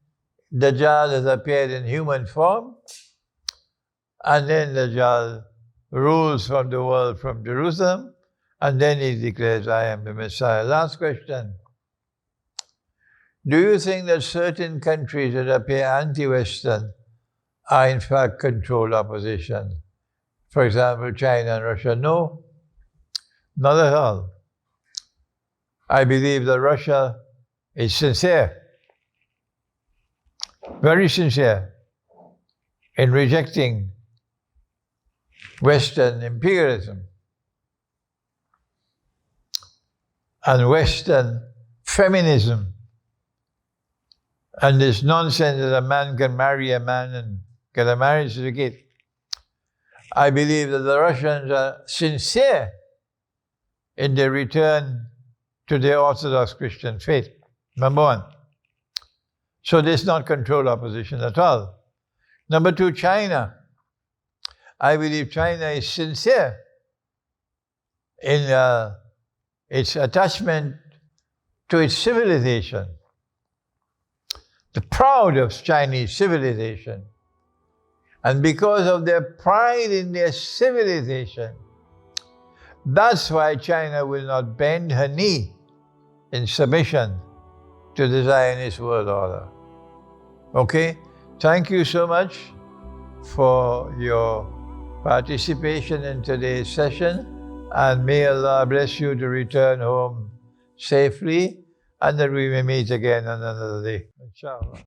Dajjal has appeared in human form, and then Dajjal rules from the world from Jerusalem, and then he declares, I am the Messiah. Last question. Do you think that certain countries that appear anti-Western are in fact controlled opposition? For example, China and Russia? No, not at all. I believe that Russia is sincere, very sincere, in rejecting Western imperialism and Western feminism and this nonsense that a man can marry a man and get a marriage certificate. I believe that the Russians are sincere in their return to their Orthodox Christian faith, number one. So there's not controlled opposition at all. Number two, China. I believe China is sincere in its attachment to its civilization. They're proud of Chinese civilization. And because of their pride in their civilization, that's why China will not bend her knee in submission to the Zionist world order. Okay? Thank you so much for your participation in today's session, and may Allah bless you to return home safely, and that we may meet again on another day. Inshallah.